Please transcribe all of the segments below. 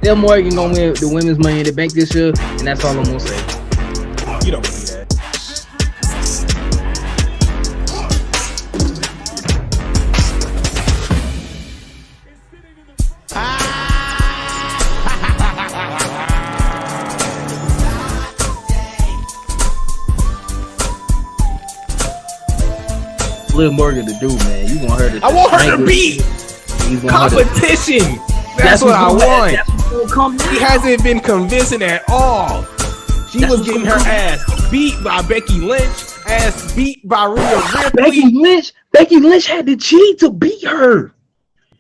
Liv Morgan gonna win the women's Money in the Bank this year, and that's all I'm gonna say. You don't believe that. Liv Morgan to do, man. You want her to? I want her to beat competition. That's what I want. She hasn't been convincing at all. She was getting her ass beat by Becky Lynch, ass beat by Rhea Ripley. Becky Lynch had to cheat to beat her.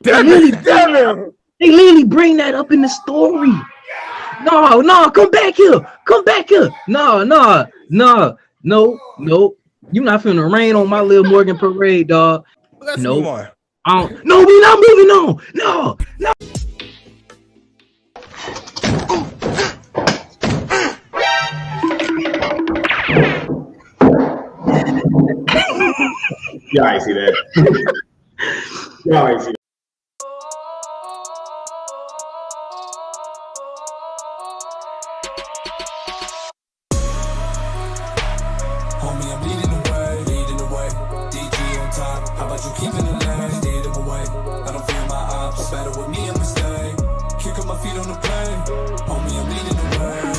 They literally bring that up in the story. No, come back here. No. You're not finna rain on my Liv Morgan parade, dog. Let's move on. No, we're not moving on. No. Yeah, I see that. Homie, I'm leading the way. DG on top. How about you keeping the lane? Steer them away. I don't fear my ops. Battle with me, I'ma stay. Kick up my feet on the plane. Homie, I'm leading the way.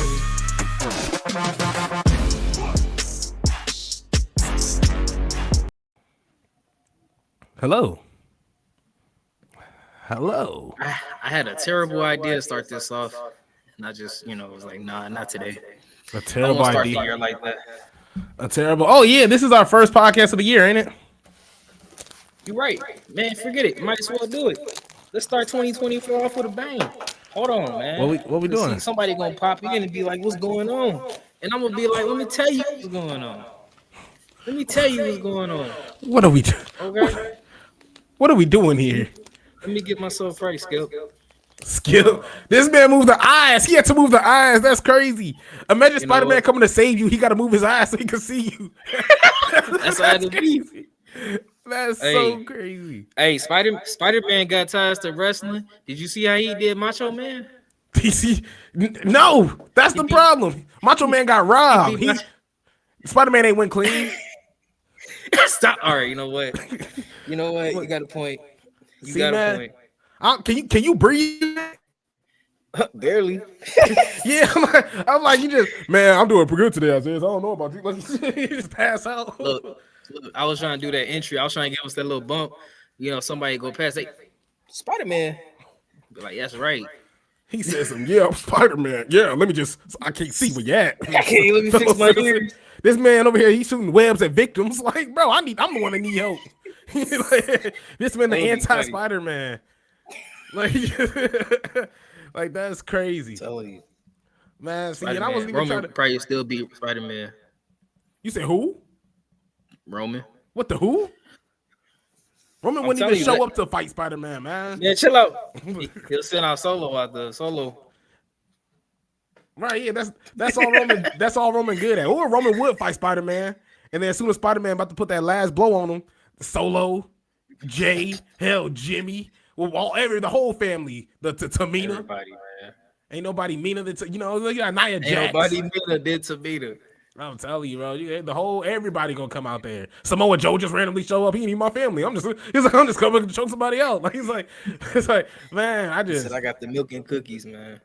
Hello. I had a terrible idea to start this off, and I just, was like, nah, not today. A terrible I start idea. the year like that. A terrible. Oh yeah, this is our first podcast of the year, ain't it? You're right, man. Forget it. Might as well do it. Let's start 2024 off with a bang. Hold on, man. What we doing? Somebody gonna pop in and be like, "What's going on?" And I'm gonna be like, "Let me tell you what's going on. What are we doing? Okay. What are we doing here? Let me get myself right, Skip. Skip. This man moved the eyes. He had to move the eyes. That's crazy. Imagine Spider-Man coming to save you. He got to move his eyes so he can see you. That's how it crazy. That's so crazy. Hey, Spider-Man got ties to wrestling. Did you see how he did Macho Man? PC. No, that's the problem. Macho Man got robbed. Spider-Man ain't went clean. Stop. All right, you know what? You got a point. A point. Can you breathe? Barely. Yeah, I'm like, you just, man, I'm doing pretty good today, Isaiah. I don't know about you. You just pass out. Look, I was trying to do that entry. I was trying to give us that little bump. Somebody go past. Hey, Spider-Man. Be like, that's right. He said some, yeah, Spider-Man. Yeah, I can't see where you at. Let me fix my ears. This man over here, he's shooting webs at victims. Like, bro, I'm the one that need help. This man, the anti-Spider-Man. Like that's crazy. I'm telling you. Man, see, and I wasn't even Roman trying to probably still beat Spider-Man. You said who? Roman. What the who? Roman wouldn't even show up to fight Spider-Man, man. Yeah, chill out. He'll send out Solo out the Solo. Right, yeah, that's all Roman. That's all Roman good at. Or Roman would fight Spider-Man, and then as soon as Spider-Man about to put that last blow on him, Solo, Jay, Jimmy, the whole family, the Tamina. Everybody, man. Ain't nobody meaner than you got Nia Jax. Ain't nobody meaner than Tamina. I'm telling you, bro. Everybody gonna come out there. Samoa Joe just randomly show up. He ain't my family. I'm just coming to choke somebody else. Like it's like, man, I got the milk and cookies, man.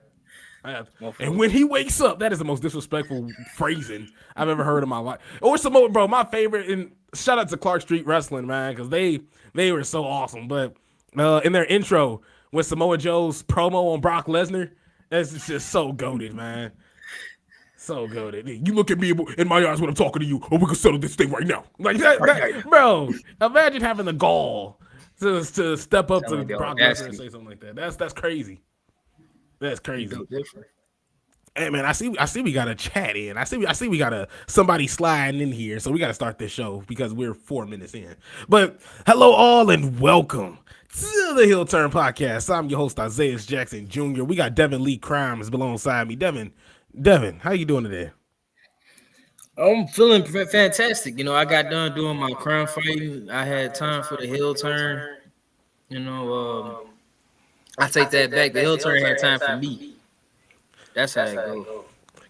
And when he wakes up, that is the most disrespectful phrasing I've ever heard in my life. Or Samoa, bro, my favorite. And shout out to Clark Street Wrestling, man, because they were so awesome. But in their intro, with Samoa Joe's promo on Brock Lesnar, that's just so goated, man. So goated. You look at me in my eyes when I'm talking to you, or we can settle this thing right now. Like that bro. Imagine having the gall to step up to Brock Lesnar and say something like that. That's crazy. That's crazy. Hey man, I see we got a chat in. I see we got somebody sliding in here. So we got to start this show because we're 4 minutes in. But hello all and welcome to the Heel Turn Podcast. I'm your host Isaiah Jackson Jr. We got Devin Lee Crimes alongside me. Devin, how you doing today? I'm feeling fantastic. I got done doing my crime fighting. I had time for the Heel Turn. I take that back. The Heel Turn had time for me. That's how it go.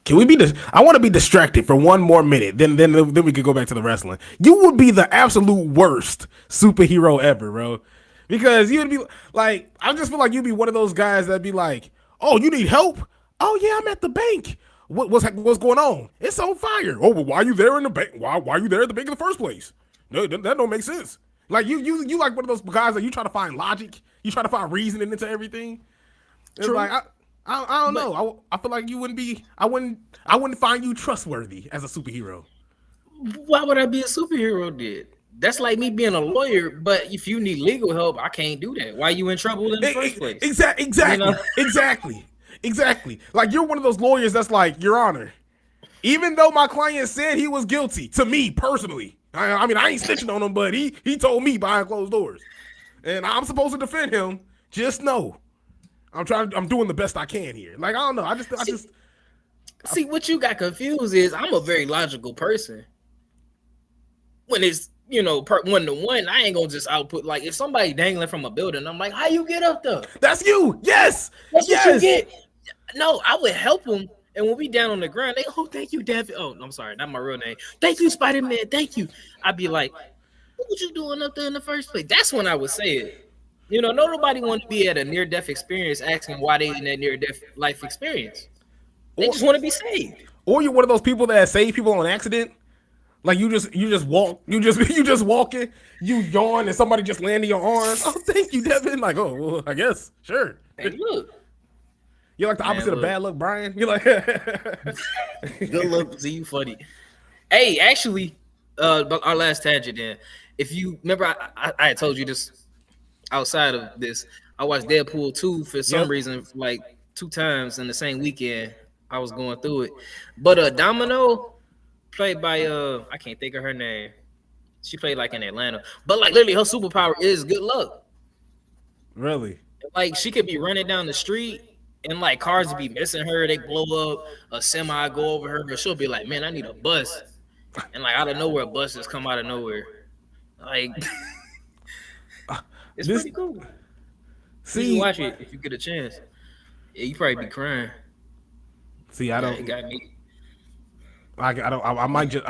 Can we be? I want to be distracted for one more minute. Then we could go back to the wrestling. You would be the absolute worst superhero ever, bro. Because you'd be like, I just feel like you'd be one of those guys that'd be like, "Oh, you need help? Oh yeah, I'm at the bank. What's going on? It's on fire. Oh, well, why are you there in the bank? Why are you there at the bank in the first place? No, that don't make sense. Like you like one of those guys that you try to find logic, you try to find reasoning into everything. It's True. like I don't know. I feel like you wouldn't be. I wouldn't find you trustworthy as a superhero. Why would I be a superhero? Did that's like me being a lawyer, but if you need legal help, I can't do that. Why are you in trouble in the first place? Exactly. You know? Exactly. Like you're one of those lawyers that's like, Your Honor, even though my client said he was guilty, to me personally, I mean, I ain't snitching on him, but he told me behind closed doors, and I'm supposed to defend him. Just know, I'm doing the best I can here. Like I don't know. I just see what you got confused is I'm a very logical person. When it's 1-to-1, I ain't gonna just output. Like if somebody dangling from a building, I'm like, how you get up there? That's you. Yes. That's what you get. No, I would help them. And when we down on the ground, they thank you, David. Oh, I'm sorry, not my real name. Thank you, Spider-Man. Thank you. I'd be like, what was you doing up there in the first place? That's when I would say it. Nobody want to be at a near-death experience asking why they in that near-death life experience. They just want to be saved. Or you're one of those people that save people on accident. Like you just walking, you yawn and somebody just land in your arms. Oh, thank you, Devin. Like, oh, well, I guess, sure. Hey, look. You're like the opposite of bad luck, Brian. You're like good luck. See, you funny. Hey, actually, our last tangent then. If you remember, I had told you this outside of this. I watched Deadpool 2 for some reason, like 2 times in the same weekend. I was going through it. But Domino, played by I can't think of her name. She played like in Atlanta. But like literally her superpower is good luck. Really? Like she could be running down the street and like cars would be missing her, they blow up, a semi go over her, but she'll be like, man, I need a bus. And like out of nowhere, buses come out of nowhere. Like it's pretty cool. See, you watch it if you get a chance. Yeah, you probably be crying. See, I don't. It got me. I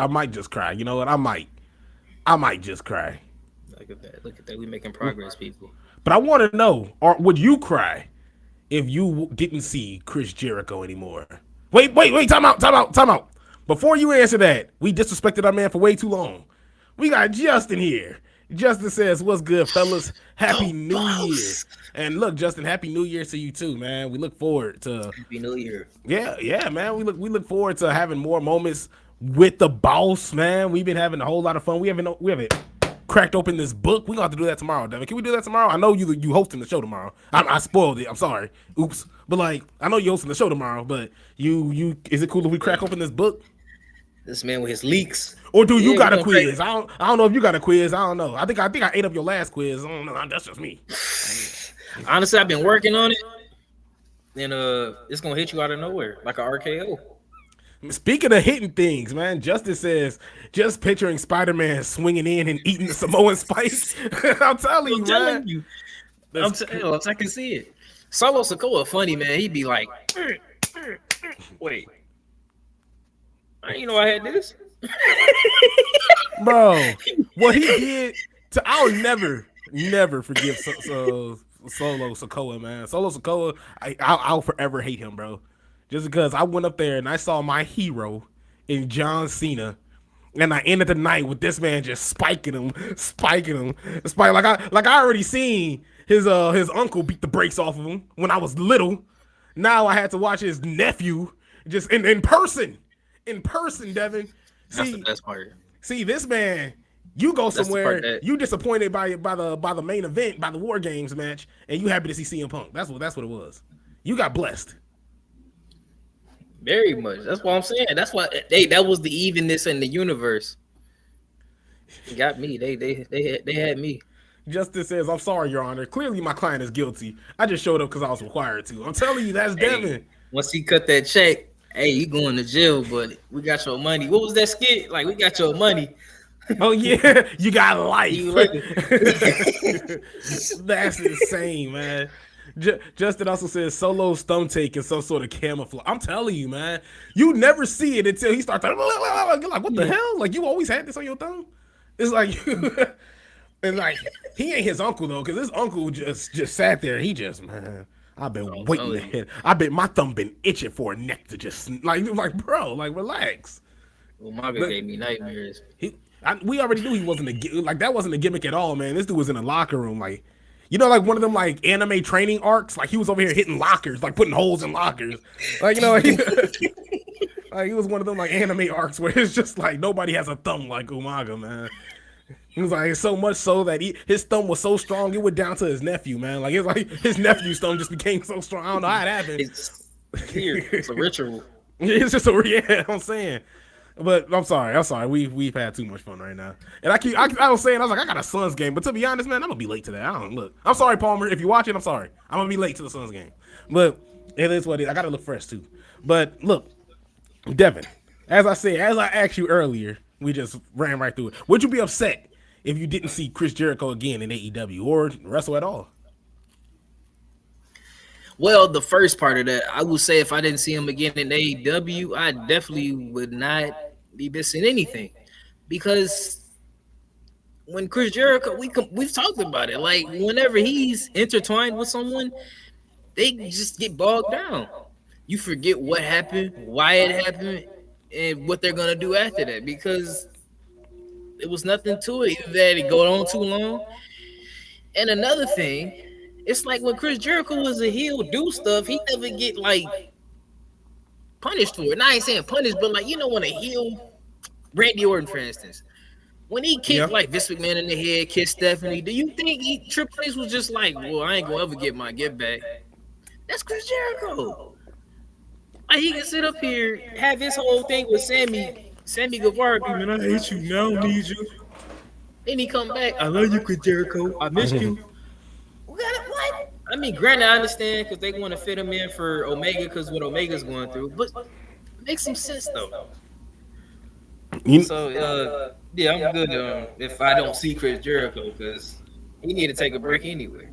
might just cry. You know what? I might just cry. Look at that. We making progress, people. But I want to know, would you cry if you didn't see Chris Jericho anymore? Wait, time out. Before you answer that, we disrespected our man for way too long. We got Justin here. Justin says, what's good, fellas? Happy New Year. And look, Justin, Happy New Year to you too, man. We look forward to Happy New Year. Yeah, man. We look forward to having more moments with the boss, man. We've been having a whole lot of fun. We haven't cracked open this book. We're gonna have to do that tomorrow, Devin. Can we do that tomorrow? I know you hosting the show tomorrow. I spoiled it. I'm sorry. Oops. But like, I know you hosting the show tomorrow, but you is it cool if we crack open this book? This man with his leaks. Or do you got a quiz? I don't know if you got a quiz. I don't know. I think I ate up your last quiz. I don't know. That's just me. Honestly, I've been working on it. And it's gonna hit you out of nowhere like a RKO. Speaking of hitting things, man, Justice says, just picturing Spider-Man swinging in and eating the Samoan spikes. I'm telling you, man. I can see it. Solo Sikoa funny, man. He'd be like, wait. I didn't know I had this. Bro, what he did I'll never forgive Solo Sikoa, man. Solo Sikoa, I'll forever hate him, bro. Just because I went up there and I saw my hero in John Cena, and I ended the night with this man just spiking him. Like I already seen his uncle beat the brakes off of him when I was little. Now I had to watch his nephew just in person. In person, Devin. That's the best part. See, this man, you go somewhere, you disappointed by the main event, by the War Games match, and you happy to see CM Punk. That's what it was. You got blessed. Very much. That's what I'm saying. That's why that was the evenness in the universe. It got me. They had me. Justice says, I'm sorry, Your Honor. Clearly my client is guilty. I just showed up because I was required to. I'm telling you, that's Devin. Once he cut that check, hey, you going to jail, but we got your money. What was that skit? Like, we got your money. Oh, yeah. You got life. That's insane, man. Justin also says Solo's thumb take is some sort of camouflage. I'm telling you, man, you never see it until he starts. You're like, what the hell? Like, you always had this on your thumb? It's like, and like, he ain't his uncle though, because his uncle just sat there. He just, man, I've been waiting to hit. My thumb been itching for a neck to just like, bro, like, relax. Umaga gave me nightmares. We already knew he wasn't that wasn't a gimmick at all, man. This dude was in a locker room, like, you know, like one of them like anime training arcs. Like he was over here hitting lockers, like putting holes in lockers. Like, you know, like he was one of them like anime arcs where it's just like nobody has a thumb like Umaga, man. He was like so much so that his thumb was so strong it went down to his nephew, man. Like it's like his nephew's thumb just became so strong. I don't know how it happened. It's a ritual. It's just I'm saying. But I'm sorry. We've had too much fun right now. And I was saying, I was like, I got a Suns game. But to be honest, man, I'm gonna be late to that. I'm sorry, Palmer. If you watch it, I'm sorry. I'm gonna be late to the Suns game. But it is what it is. I gotta look fresh too. But look, Devin, as I asked you earlier, we just ran right through it. Would you be upset if you didn't see Chris Jericho again in AEW or wrestle at all? Well, the first part of that, I would say if I didn't see him again in AEW, I definitely would not be missing anything, because when Chris Jericho, we've talked about it. Like whenever he's intertwined with someone, they just get bogged down. You forget what happened, why it happened, and what they're gonna do after that, because it was nothing to it. Either that it go on too long. And another thing, it's like when Chris Jericho was a heel, do stuff, he never get like punished for it. And I ain't saying punished, but like, you know, when a heel, Randy Orton, for instance, when he kicked like Vince McMahon in the head, kissed Stephanie, do you think Triple H was just like, well, I ain't gonna ever get my get back? That's Chris Jericho. Like he can sit up here, have his whole thing with Sammy Guevara, man, I hate you now, need you. Then he come back, I love you, Chris Jericho, I missed you. What? I mean, granted, I understand because they want to fit him in for Omega because what Omega's going through, but it makes some sense though. So, yeah, I'm good if I don't see Chris Jericho because he need to take a break anyway.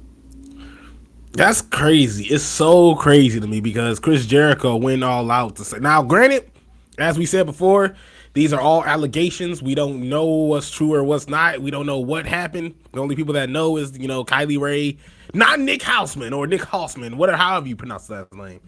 That's crazy. It's so crazy to me because Chris Jericho went all out to say. Now, granted, as we said before, these are all allegations. We don't know what's true or what's not. We don't know what happened. The only people that know is, you know, Kylie Ray, not Nick Hausman or Nick Hausman, whatever, however you pronounce that name.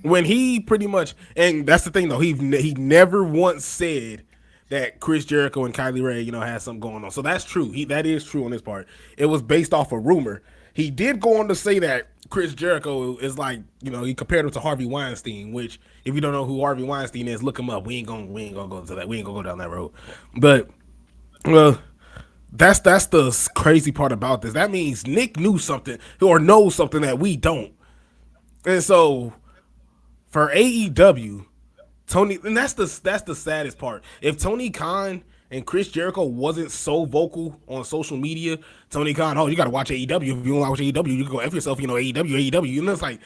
When he pretty much, and that's the thing though, he never once said that Chris Jericho and Kylie Ray, you know, had something going on. So that's true. That is true on his part. It was based off a rumor. He did go on to say that Chris Jericho is like, you know, he compared him to Harvey Weinstein, which if you don't know who Harvey Weinstein is, look him up. We ain't gonna go to that. We ain't gonna go down that road. But that's the crazy part about this. That means Nick knew something or knows something that we don't. And so for AEW, Tony, and that's the saddest part. If Tony Khan and Chris Jericho wasn't so vocal on social media, Tony Khan, oh, you got to watch AEW. If you don't watch AEW, you can go F yourself, you know, AEW. And it's like,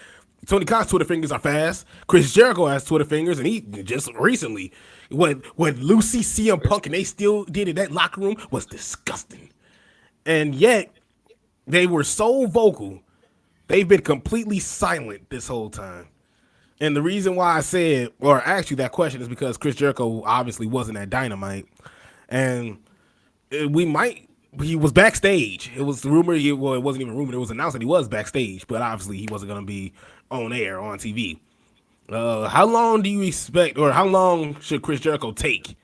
Tony Khan's Twitter fingers are fast. Chris Jericho has Twitter fingers, and he just recently, when Lucy, CM Punk, and they still did it, that locker room was disgusting. And yet, they were so vocal, they've been completely silent this whole time. And the reason why I said, or asked you that question is because Chris Jericho obviously wasn't at Dynamite. And he was backstage. It was rumored, it wasn't even rumored, it was announced that he was backstage, but obviously he wasn't going to be on air, on TV. How long do you expect, or how long should Chris Jericho take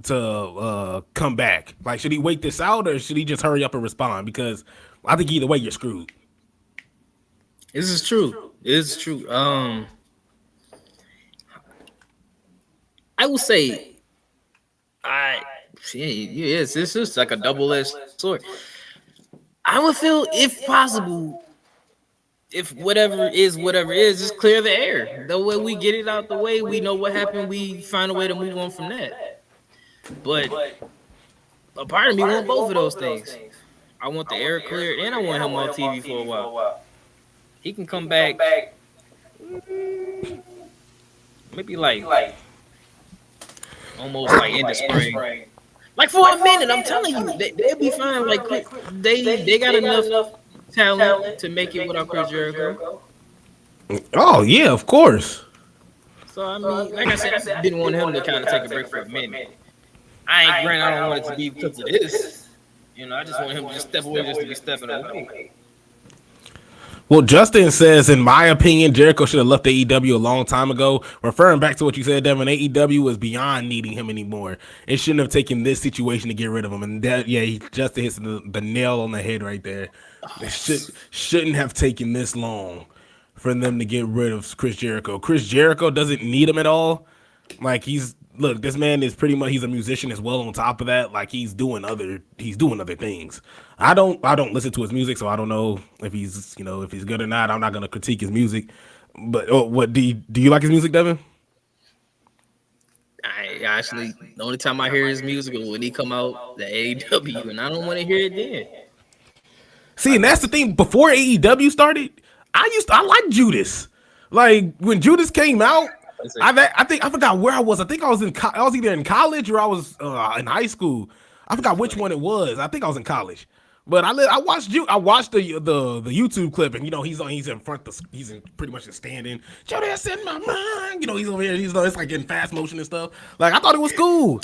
to come back? Like, should he wait this out, or should he just hurry up and respond? Because I think either way, you're screwed. This is true. It's true. I will say, yes, this is like a double-edged sword. I would feel, if possible, if whatever is, just clear the air. The way we get it out the way, we know what happened. We find a way to move on from that. But a part of me want both of those things. I want the air cleared, and I want him on TV for a while. He can come back, maybe like almost like in the spring. Like for a minute, I'm telling you, they'll be fine. Like they got enough talent to make it without Chris Jericho. Oh yeah, of course. So I mean, like I said, I didn't want him to kind of take a break for a minute. I don't want it to be because of this. You know, I just want him to just step away just to be stepping away. Well, Justin says, in my opinion, Jericho should have left AEW a long time ago. Referring back to what you said, Devin, AEW was beyond needing him anymore. It shouldn't have taken this situation to get rid of him. And that, yeah, Justin hits the nail on the head right there. It shouldn't have taken this long for them to get rid of Chris Jericho. Chris Jericho doesn't need him at all. Like, this man is pretty much, he's a musician as well. On top of that, like, he's doing other things. I don't listen to his music, so I don't know if he's good or not. I'm not gonna critique his music. But what do you like his music, Devin? I actually, the only time I hear his music is when he come out the AEW, and I don't want to hear it then. See, and that's the thing. Before AEW started, I liked Judas. Like when Judas came out, I think I forgot where I was. I think I was either in college or I was in high school. I forgot which one it was. I think I was in college. But I watched the YouTube clip, and he's in front. He's pretty much just standing. Judas in my mind. He's over here. It's like in fast motion and stuff. Like I thought it was cool.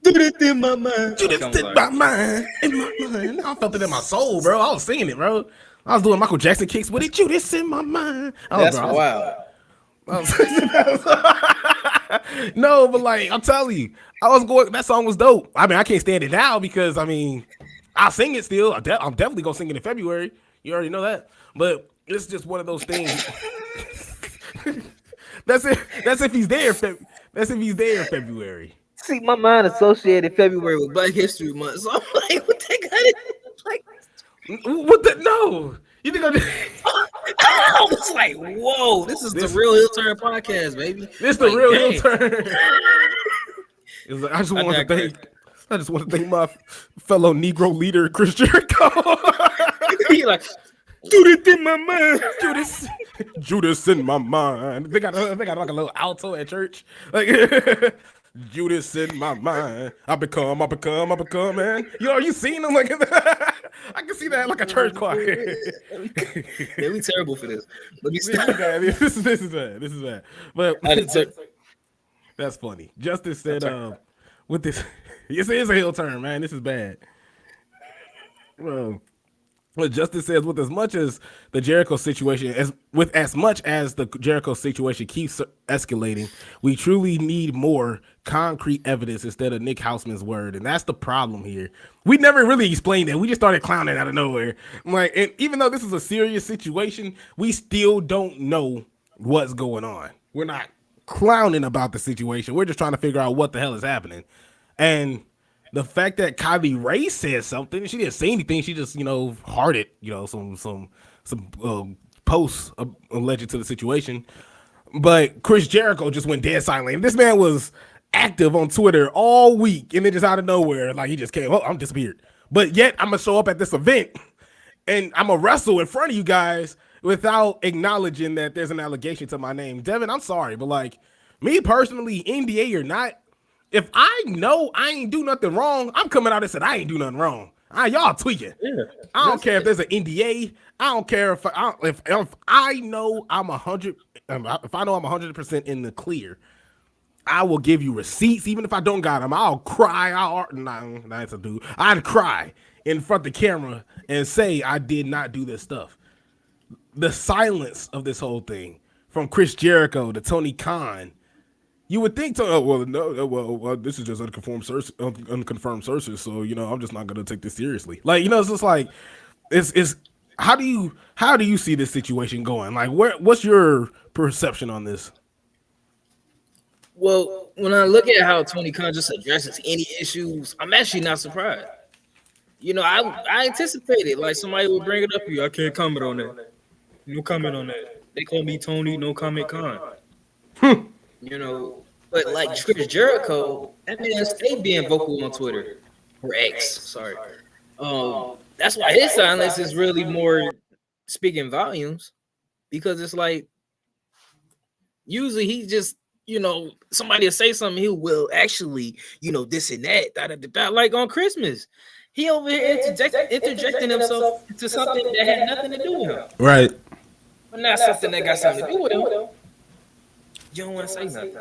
Judas in my mind. Judas in my mind. In my mind. I felt it in my soul, bro. I was singing it, bro. I was doing Michael Jackson kicks with it. Judas in my mind. That's wild. No, but like I'm telling you, that song was dope. I mean, I can't stand it now because I'll sing it still. I'm definitely gonna sing it in February. You already know that. But it's just one of those things. That's if he's there. That's if he's there in February. See, my mind associated February with Black History Month, so I'm like, what they got it? Like, what the no? You think I was like, whoa, this is the Real Heel Turn podcast, baby. This the Real Heel Turn. I just want to thank my fellow Negro leader, Chris Jericho. He like, Judas in my mind. Judas in my mind. They got like a little alto at church. Like Judas in my mind. I become, man. You seen them like I can see that like a church choir. Yeah, we terrible for this. Let me stop. This is bad. But that's funny. Justice said, with this, it is a heel turn, man. This is bad. Well, Justice says, with as much as the Jericho situation keeps escalating, we truly need more concrete evidence instead of Nick Hausman's word, and that's the problem here. We never really explained that. We just started clowning out of nowhere. Like, and even though this is a serious situation, we still don't know what's going on. We're not clowning about the situation. We're just trying to figure out what the hell is happening. And the fact that Kylie Ray said something, she didn't say anything. She just, hearted, some posts alleged to the situation. But Chris Jericho just went dead silent. And this man was active on Twitter all week, and then just out of nowhere, like he just came, I'm disappeared. But yet I'm gonna show up at this event, and I'm gonna wrestle in front of you guys without acknowledging that there's an allegation to my name. Devin, I'm sorry, but like me personally, NDA or not, if I know I ain't do nothing wrong, I'm coming out and said I ain't do nothing wrong. Y'all tweaking. Yeah, I don't care if there's an NDA. I don't care if I know I'm 100. If I know I'm 100% in the clear, I will give you receipts, even if I don't got them. I'll cry. I'd cry in front of the camera and say I did not do this stuff. The silence of this whole thing, from Chris Jericho to Tony Khan. You would think, this is just unconfirmed sources, so I'm just not gonna take this seriously. Like, it's just like, it's how do you see this situation going? Like, what's your perception on this? Well, when I look at how Tony Khan just addresses any issues, I'm actually not surprised. I anticipated like somebody would bring it up to you. I can't comment on that. No comment on that. They call me Tony. No comment, Khan. But like Chris Jericho, that man stayed being vocal on Twitter or X. Sorry. That's why his silence is really more speaking volumes, because it's like usually he just somebody will say something, he will actually this and that, like on Christmas. He over here interjecting himself into something that had nothing to do with him. Right. But not something that got something to do with him. You don't want to say nothing.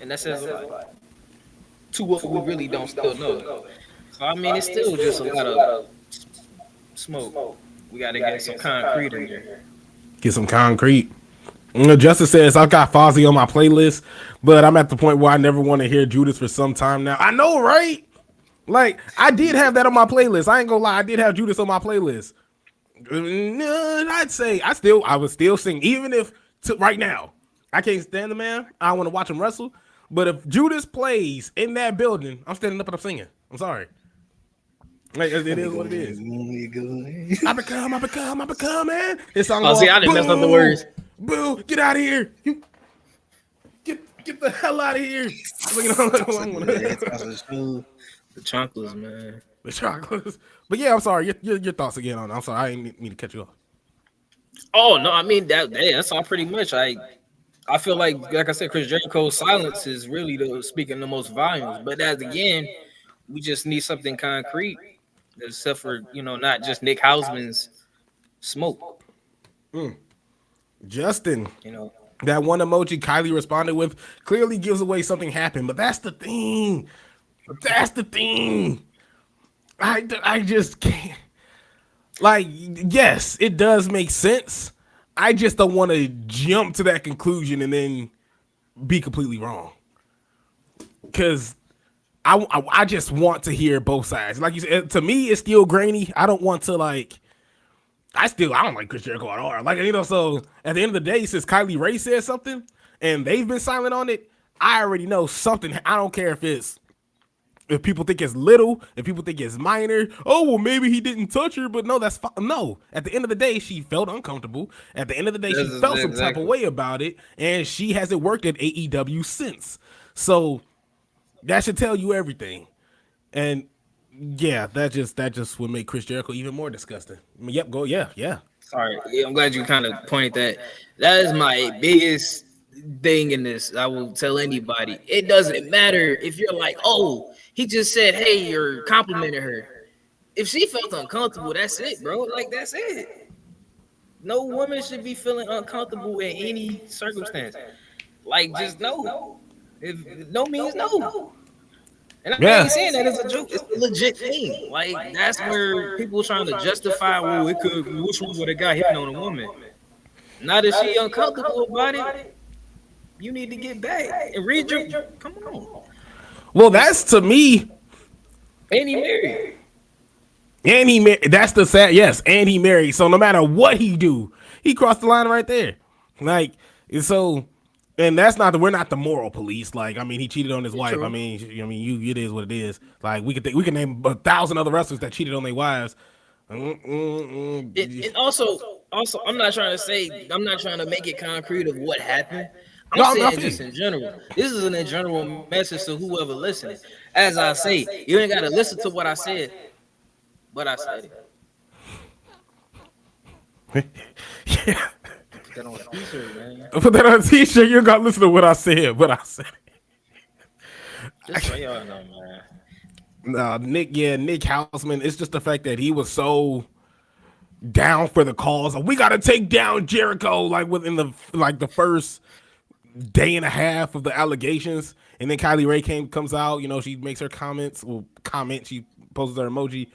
And that says a lot. To what we really don't still know. So, I mean, it's still just a lot of smoke. We got to get some concrete in there. Get some concrete. Justice says, I've got Fozzy on my playlist, but I'm at the point where I never want to hear Judas for some time now. I know, right? Like, I did have that on my playlist. I ain't gonna lie, I did have Judas on my playlist. I'd say I would still sing, even if right now I can't stand the man. I want to watch him wrestle. But if Judas plays in that building, I'm standing up and I'm singing. I'm sorry. Like, it is what it is. I become, man. This song. Oh, see, I didn't mess up the words. Boo! Get out of here! You get the hell out of here! The chocolates, man. The chocolates. But yeah, I'm sorry. Your thoughts again on it. I'm sorry. I didn't mean to cut you off. Oh no, I mean that's all pretty much. I feel like I said, Chris Jericho's silence is really speaking the most volumes. But as again, we just need something concrete, except for not just Nick Hausman's smoke. Justin, that one emoji Kylie responded with clearly gives away something happened. But that's the thing. I just can't. Like, yes, it does make sense. I just don't want to jump to that conclusion and then be completely wrong. Because I just want to hear both sides. Like you said, to me, it's still grainy. I don't want to I don't like Chris Jericho at all. Like, so at the end of the day, since Kylie Ray said something and they've been silent on it, I already know something. I don't care if people think it's little, if people think it's minor. Oh, well, maybe he didn't touch her, but no, that's fine. No, at the end of the day, she felt uncomfortable. At the end of the day, she felt some type of way about it, and she hasn't worked at AEW since. So that should tell you everything. And yeah, that just would make Chris Jericho even more disgusting. I mean, yep, go, yeah. Sorry, I'm glad you kind of pointed that. That is my biggest thing in this. I will tell anybody. It doesn't matter if you're like, oh, he just said, hey, you're complimenting her. If she felt uncomfortable, that's it, bro. Like, that's it. No woman should be feeling uncomfortable in any circumstance. Like, just no. If no means no. And I'm not saying that as a joke. It's a legit thing. Like, that's where people trying to justify, well, which one would have got hit on a woman. Not if she uncomfortable about it, you need to get back and read your. Come on. Well, that's to me. And he married. That's the sad. Yes, and he married. So no matter what he do, he crossed the line right there. Like, so. And that's we're not the moral police. Like, I mean, he cheated on his wife. True. I mean, it is what it is. Like, we can name 1,000 other wrestlers that cheated on their wives. And also, I'm not trying to make it concrete of what happened. I'm saying just in general. This is a general message to whoever listening. As I say, you ain't got to listen to what I said, but I said it. Yeah. Put that on a t-shirt, man. Put that on a t-shirt. You got to listen to what I said, but I said it. Just so y'all know, man. Nick Hausman. It's just the fact that he was so down for the cause. We got to take down Jericho, like within the first day and a half of the allegations, and then Kylie Ray comes out. She makes her comments. She poses her emoji,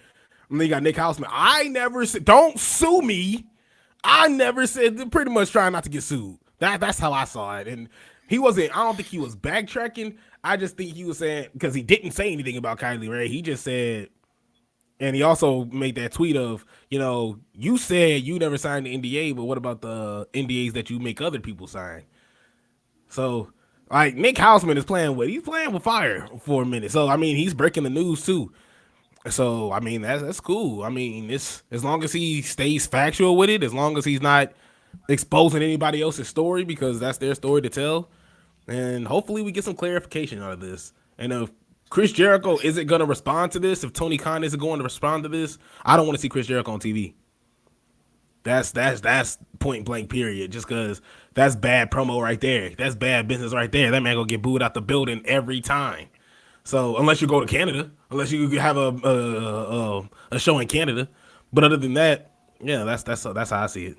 and then you got Nick Hausman. I never said, don't sue me. I never said, pretty much trying not to get sued. That's how I saw it. And he wasn't, I don't think he was backtracking. I just think he was saying, because he didn't say anything about Kylie Ray. He just said, and he also made that tweet of, you said you never signed the NDA, but what about the NDAs that you make other people sign? So, like, Nick Hausman is playing with fire for a minute. So, I mean, he's breaking the news too. So, I mean, that's cool. I mean, it's as long as he stays factual with it, as long as he's not exposing anybody else's story, because that's their story to tell. And hopefully we get some clarification out of this. And if Chris Jericho isn't going to respond to this, if Tony Khan isn't going to respond to this, I don't want to see Chris Jericho on TV. That's point blank period. Just because that's bad promo right there. That's bad business right there. That man gonna get booed out the building every time. So unless you go to Canada, unless you have a show in Canada, but other than that, yeah, that's how I see it.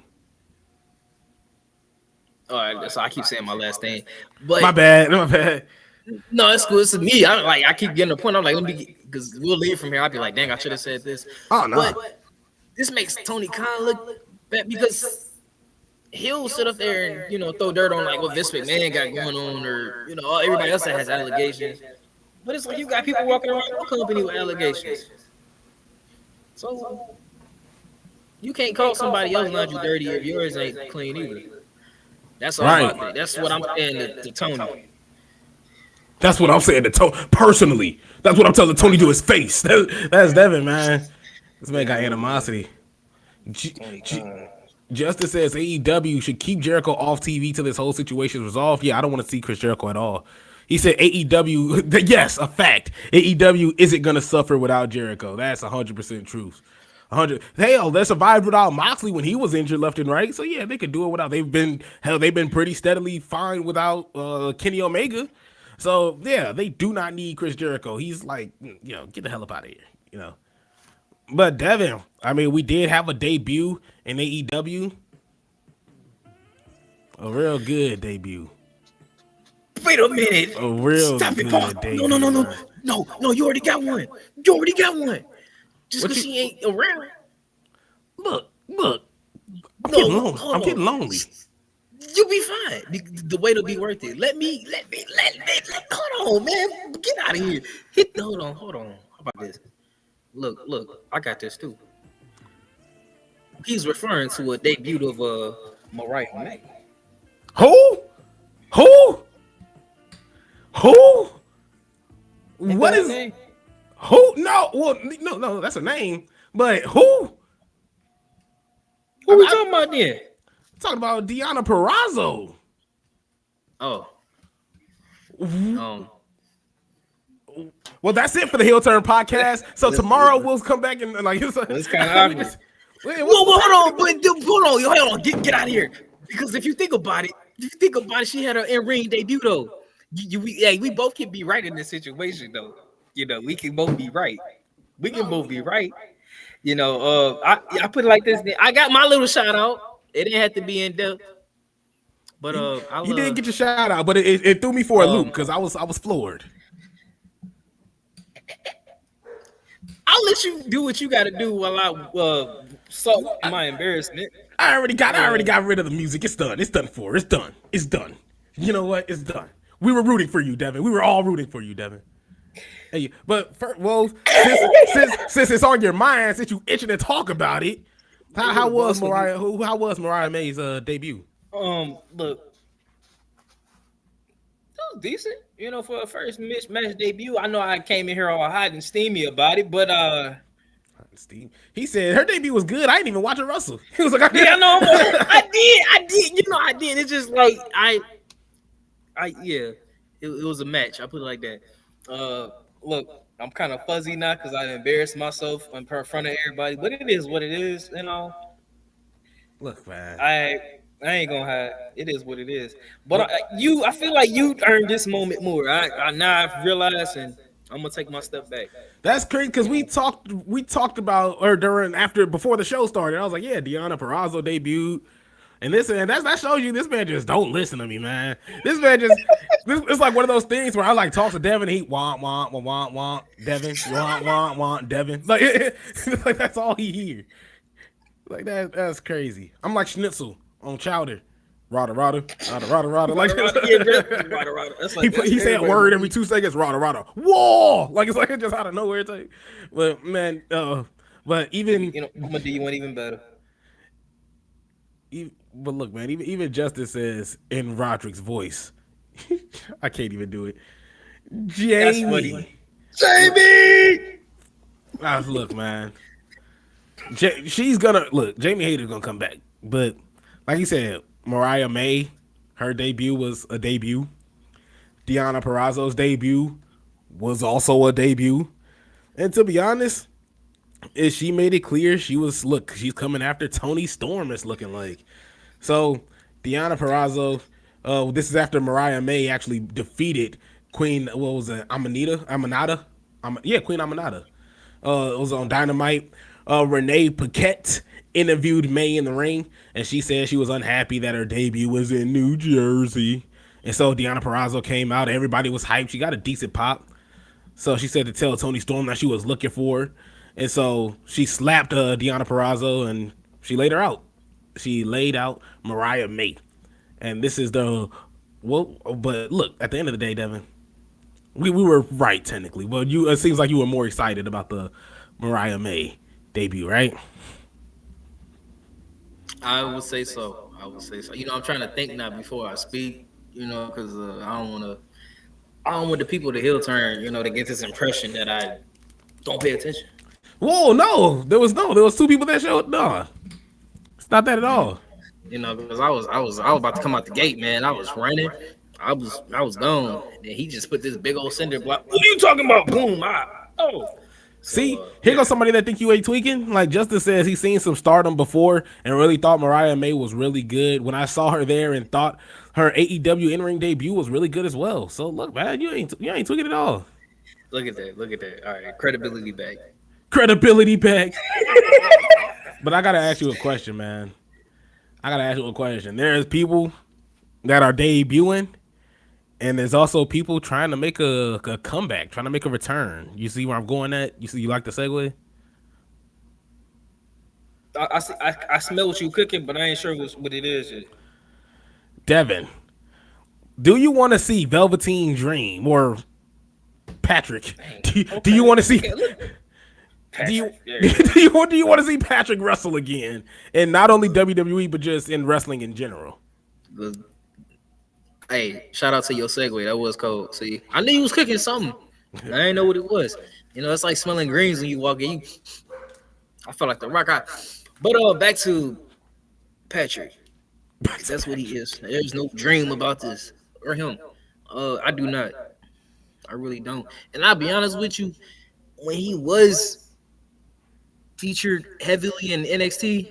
All right, so I keep saying my last thing, but My bad. no, it's cool. It's me. I keep getting the point. I'm like, let me, because we'll leave from here. I'll be like, dang, I should have said this. Oh no. But this makes Tony Khan look bad because he'll sit up there and, you know, throw dirt on like what Vince McMahon got going on, or, you know, everybody else that has allegations. But it's like you got people walking around your company with allegations. So you can't call somebody else laundry dirty if yours ain't clean either. That's all about that. That's what I'm saying to Tony. That's what I'm saying to Tony personally. That's what I'm telling Tony to his face. That's Devin, man. This man got animosity. Justice says AEW should keep Jericho off TV till this whole situation is resolved. Yeah, I don't want to see Chris Jericho at all. He said AEW, yes, a fact. AEW isn't going to suffer without Jericho. That's 100% truth. 100. Hell, they survived without Moxley when he was injured left and right. So yeah, they could do it without. They've been pretty steadily fine without Kenny Omega. So yeah, they do not need Chris Jericho. He's like, get the hell up out of here, But Devin, I mean, we did have a debut in AEW. A real good debut. Wait a minute. A real Stop good it, Paul. debut. No, you already got one. Just because she ain't around. Look. I'm getting lonely. You'll be fine. The wait will be worth it. Let me. Hold on, man. Get out of here. Hold on. How about this? Look. I got this too. He's referring to a debut of Mariah May. Who? What is name? Who? No. Well, no. That's a name. But who? Who we talking about then? Talking about Deonna Purrazzo. Oh. Well, that's it for the Heel Turn podcast. So tomorrow we'll come back and like it's kind of obvious. Hold on. Get out of here. Because if you think about it, she had her in-ring debut though. We both can be right in this situation though. We can both be right. I put it like this. I got my little shout out. It didn't have to be in depth. But you did get your shout out, but it threw me for a loop because I was floored. I'll let you do what you got to do while I salt my embarrassment. I already got rid of the music. It's done. It's done. You know what? It's done. We were rooting for you, Devin. We were all rooting for you, Devin. Hey, but since it's on your mind, since you itching to talk about it, how was Mariah May's debut? Look, it was decent. For a first mismatch debut. I know I came in here all hot and steamy about it, but Steve, he said her debut was good. I didn't even watch her wrestle. He was like, I did. I did. It's just like it was a match. I put it like that. Look, I'm kind of fuzzy now because I embarrassed myself in front of everybody, but it is what it is. Look, man, I ain't gonna hide. It is what it is. But I feel like you earned this moment more. Now I've realized, and I'm gonna take my step back. That's crazy because we talked about before the show started. I was like, yeah, Deonna Purrazzo debuted. And that shows you this man just don't listen to me, man. This man it's like one of those things where I like talk to Devin and he want Devin, want Devin. Like that's all he hear. Like that's crazy. I'm like Schnitzel on Chowder. Rada. Like he say a word every 2 seconds. Rada. Whoa! Like it's like just out of nowhere. It's like, but man, but even I'm gonna do you one even better. But look, man, even Justice says in Roderick's voice, I can't even do it. Jamie. Look, man. Jamie Hayter's gonna come back, but like you said, Mariah May, her debut was a debut. Deonna Purrazzo's debut was also a debut, and to be honest, she made it clear she's coming after Toni Storm. It's looking like. So Deonna Purrazzo, this is after Mariah May actually defeated Queen, what was it? Aminata. Queen Aminata. It was on Dynamite. Renee Paquette interviewed May in the ring, and she said she was unhappy that her debut was in New Jersey. And so Deonna Purrazzo came out. Everybody was hyped. She got a decent pop. So she said to tell Toni Storm that she was looking for her. And so she slapped Deonna Purrazzo and she laid her out. She laid out Mariah May. And this is but look, at the end of the day, Devin, we were right technically. But it seems like you were more excited about the Mariah May debut, right? I would say so. You know, I'm trying to think now before I speak. You know, because I don't want the people to heel turn. You know, to get this impression that I don't pay attention. Whoa, no, there was two people that showed. No, it's not that at all. You know, because I was about to come out the gate, man. I was running. I was gone. And he just put this big old cinder block. What are you talking about? Boom. See, here goes somebody that think you ain't tweaking. Like Justice says, he's seen some stardom before and really thought Mariah May was really good. When I saw her there and thought her AEW in-ring debut was really good as well. So look, man, you ain't tweaking at all. Look at that. All right, credibility back. But I gotta ask you a question, man. There's people that are debuting, and there's also people trying to make a comeback, trying to make a return. You see where I'm going at? You like the segue? I smell what you cooking, but I ain't sure what it is yet. Devin, do you want to see Velveteen Dream or Patrick? Do you want to see? Do you want to see Patrick wrestle again, and not only WWE but just in wrestling in general? Hey, shout out to your segue. That was cold. See, I knew you was cooking something. I didn't know what it was. You know, it's like smelling greens when you walk in. I felt like the Rock. But back to Patrick. That's what he is. There's no dream about this or him. I do not. I really don't. And I'll be honest with you, when he was featured heavily in NXT,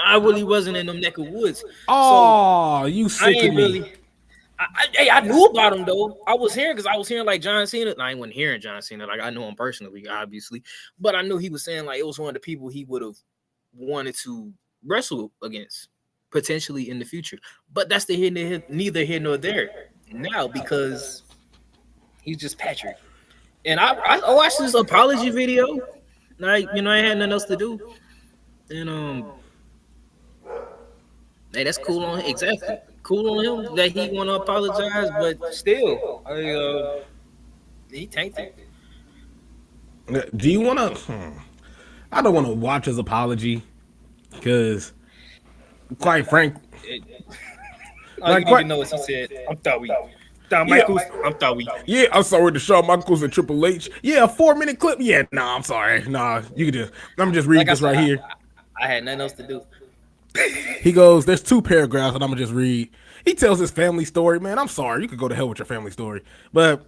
I really wasn't in them neck of woods. Oh, so you sick of me. I knew about him though. I was hearing like John Cena. I wasn't hearing John Cena. Like I know him personally, obviously, but I knew he was saying like it was one of the people he would have wanted to wrestle against potentially in the future. But that's neither here nor there now because he's just Patrick. And I watched this apology video. I had nothing else to do, and hey, that's cool on him. Exactly. Cool on him that he want to apologize, but still, he tanked it. Do you want to? I don't want to watch his apology because, quite frank, I didn't know what he said. I'm sorry. Michaels, I'm sorry. Yeah, I'm sorry to Shawn Michaels and Triple H. Yeah, a 4-minute clip. Yeah, nah, I'm sorry. Nah, you can just. I'm just reading this right here. I had nothing else to do. He goes, there's 2 paragraphs that I'm gonna just read. He tells his family story, man. I'm sorry, you could go to hell with your family story. But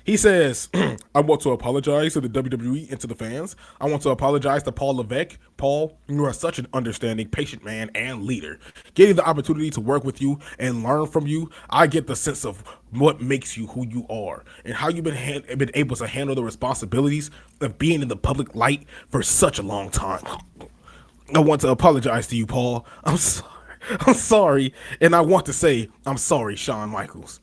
he says, I want to apologize to the WWE and to the fans. I want to apologize to Paul Levesque. Paul, you are such an understanding, patient man and leader. Getting the opportunity to work with you and learn from you, I get the sense of what makes you who you are and how you've been able to handle the responsibilities of being in the public light for such a long time. I want to apologize to you, Paul. I'm sorry. And I want to say, I'm sorry, Shawn Michaels.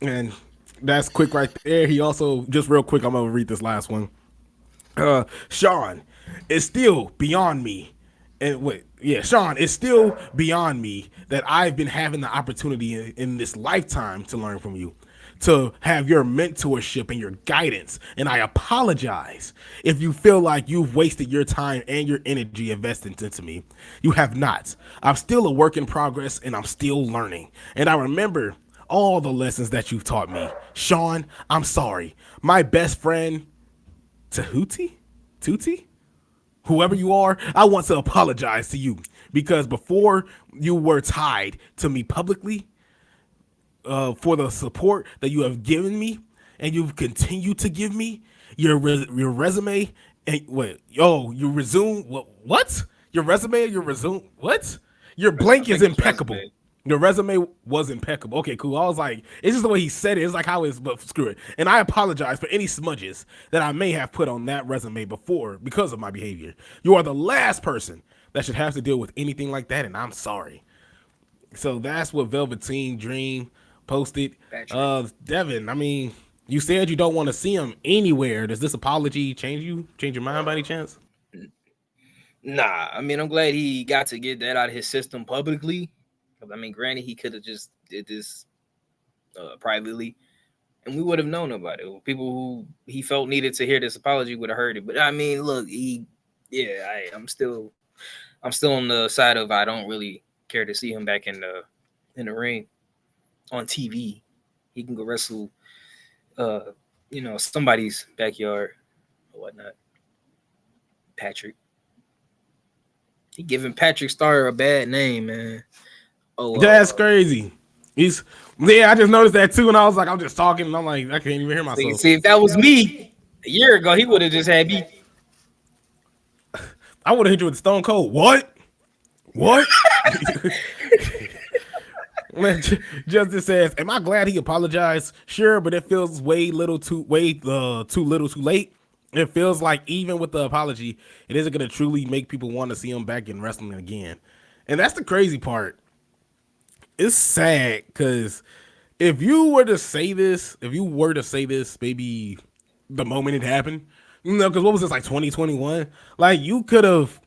And that's quick right there. He also, just real quick, I'm going to read this last one. Shawn, it's still beyond me. Shawn, it's still beyond me that I've been having the opportunity in this lifetime to learn from you, to have your mentorship and your guidance. And I apologize if you feel like you've wasted your time and your energy invested into me. You have not. I'm still a work in progress and I'm still learning. And I remember all the lessons that you've taught me. Shawn, I'm sorry. My best friend, Tuti, whoever you are, I want to apologize to you because before you were tied to me publicly, for the support that you have given me and you've continued to give me, your resume and your resume, what? Your resume and your resume, what? Your blank is impeccable. Your resume was impeccable. Okay, cool. I was like, it's just the way he said it. It's like how it's, but screw it. And I apologize for any smudges that I may have put on that resume before because of my behavior. You are the last person that should have to deal with anything like that, and I'm sorry. So that's what Velveteen Dream posted. Devin, I mean, you said you don't want to see him anywhere. Does this apology change your mind by any chance? Nah, I mean, I'm glad he got to get that out of his system publicly. I mean, granted, he could have just did this privately, and we would have known about it. People who he felt needed to hear this apology would have heard it. But I mean, look, I'm still on the side of I don't really care to see him back in the ring on TV. He can go wrestle, somebody's backyard or whatnot. Patrick. He giving Patrick Star a bad name, man. Oh, that's crazy. I just noticed that too, and I was like, I'm just talking, and I'm like, I can't even hear myself. See, if that was me a year ago, he would have just had me. I would have hit you with Stone Cold. What? Justice says, "Am I glad he apologized? Sure, but it feels way too little, too late. It feels like even with the apology, it isn't going to truly make people want to see him back in wrestling again." And that's the crazy part. It's sad because if you were to say this, maybe the moment it happened, because what was this, like 2021? Like, you could have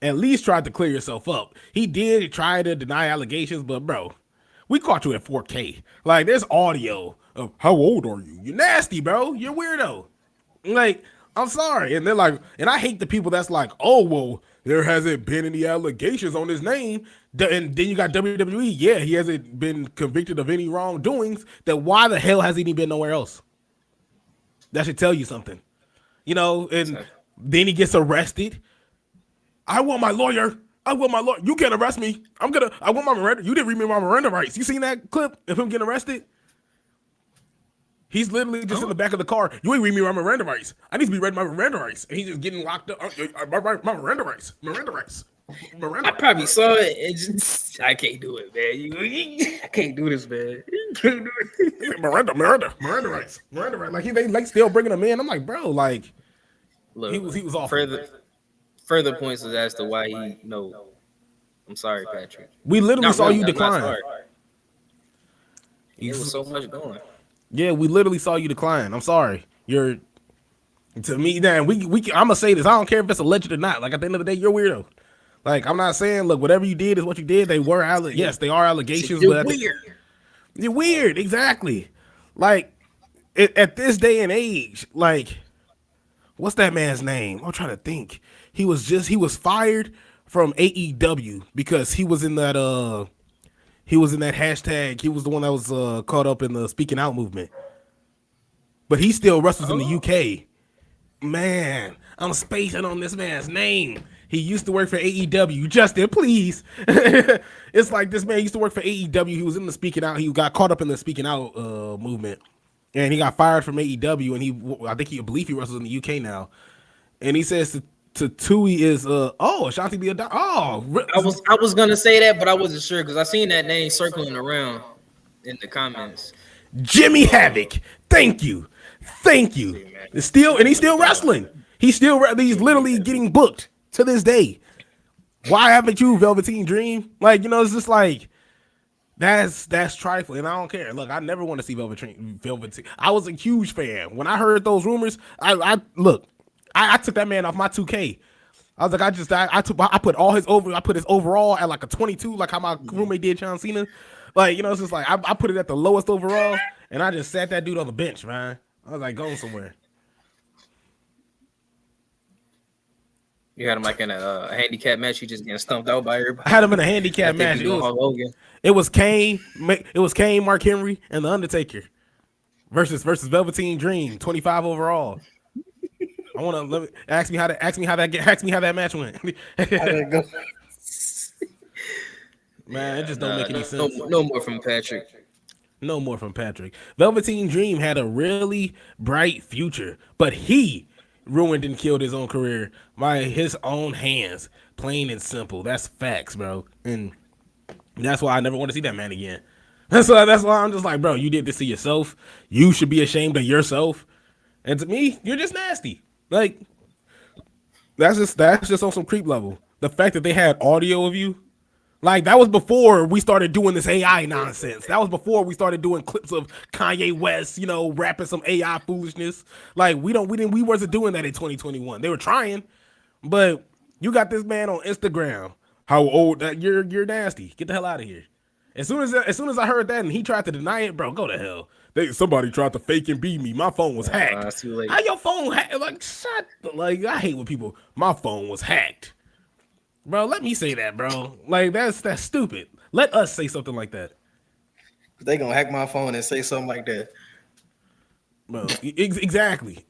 at least tried to clear yourself up. He did try to deny allegations, but bro, we caught you at 4K. Like, there's audio of how old are you? You're nasty, bro. You're weirdo. Like, I'm sorry. And they're like, and I hate the people that's like, oh, well, there hasn't been any allegations on his name. And then you got WWE. Yeah, he hasn't been convicted of any wrongdoings. Then why the hell hasn't he been nowhere else? That should tell you something. And then he gets arrested. I want my lawyer. You can't arrest me. I want my Miranda. You didn't read me my Miranda rights. You seen that clip of him getting arrested? He's literally just in the back of the car. You ain't read me my Miranda rights. I need to be read my Miranda rights. And he's just getting locked up. My Miranda rights. I probably saw it. And just, I can't do it, man. I can't do this, man. Miranda rights. Like, they still bringing him in. I'm like, bro, like, look, he was off. Further points as to why he no. I'm sorry, Patrick. We literally saw you decline. There was so much going. Yeah, we literally saw you decline. I'm sorry. To me, then I'm gonna say this. I don't care if it's alleged or not. Like, at the end of the day, you're a weirdo. Like, I'm not saying, look, whatever you did is what you did. They were yes, they are allegations. You're weird. You're weird, exactly. Like, at this day and age, like, what's that man's name? I'm trying to think. He was fired from AEW because he was in that hashtag. He was the one that was caught up in the speaking out movement. But he still wrestles in the UK. Man, I'm spacing on this man's name. He used to work for AEW. Justin, please. It's like this man used to work for AEW. He was in the speaking out. He got caught up in the speaking out movement. And he got fired from AEW. And I believe he wrestles in the UK now. And he says to Tui is Ashanti be a dog. I was gonna say that, but I wasn't sure because I seen that name circling around in the comments. Jimmy Havoc. Thank you. He's still wrestling. He's literally getting booked to this day. Why haven't you, Velveteen Dream? Like, it's just like that's trifling. And I don't care. Look, I never want to see Velveteen. I was a huge fan when I heard those rumors. I took that man off my 2K. I was like, I put his overall at like a 22, like how my roommate did John Cena. Like, it's just like I put it at the lowest overall, and I just sat that dude on the bench, man. I was like, going somewhere. You had him like in a handicap match. You just getting stumped out by everybody. I had him in a handicap match. It was Kane, Mark Henry, and The Undertaker versus Velveteen Dream, 25 overall. I want to ask me how that match went. Man, it just don't make any sense. No more from Patrick. No more from Patrick. Velveteen Dream had a really bright future, but he ruined and killed his own career by his own hands. Plain and simple. That's facts, bro. And That's why I never want to see that man again. That's why I'm just like, bro, you did this to yourself. You should be ashamed of yourself. And to me, you're just nasty. Like, that's just on some creep level. The fact that they had audio of you, like that was before we started doing this AI nonsense. That was before we started doing clips of Kanye West, rapping some AI foolishness. Like we wasn't doing that in 2021. They were trying, but you got this man on Instagram. How old that you're nasty. Get the hell out of here. As soon as I heard that and he tried to deny it, bro, go to hell. Somebody tried to fake and beat me. My phone was hacked. It's too late. How your phone hacked? Like I hate when people. My phone was hacked, bro. Let me say that, bro. Like that's stupid. Let us say something like that. They gonna hack my phone and say something like that, bro. Exactly.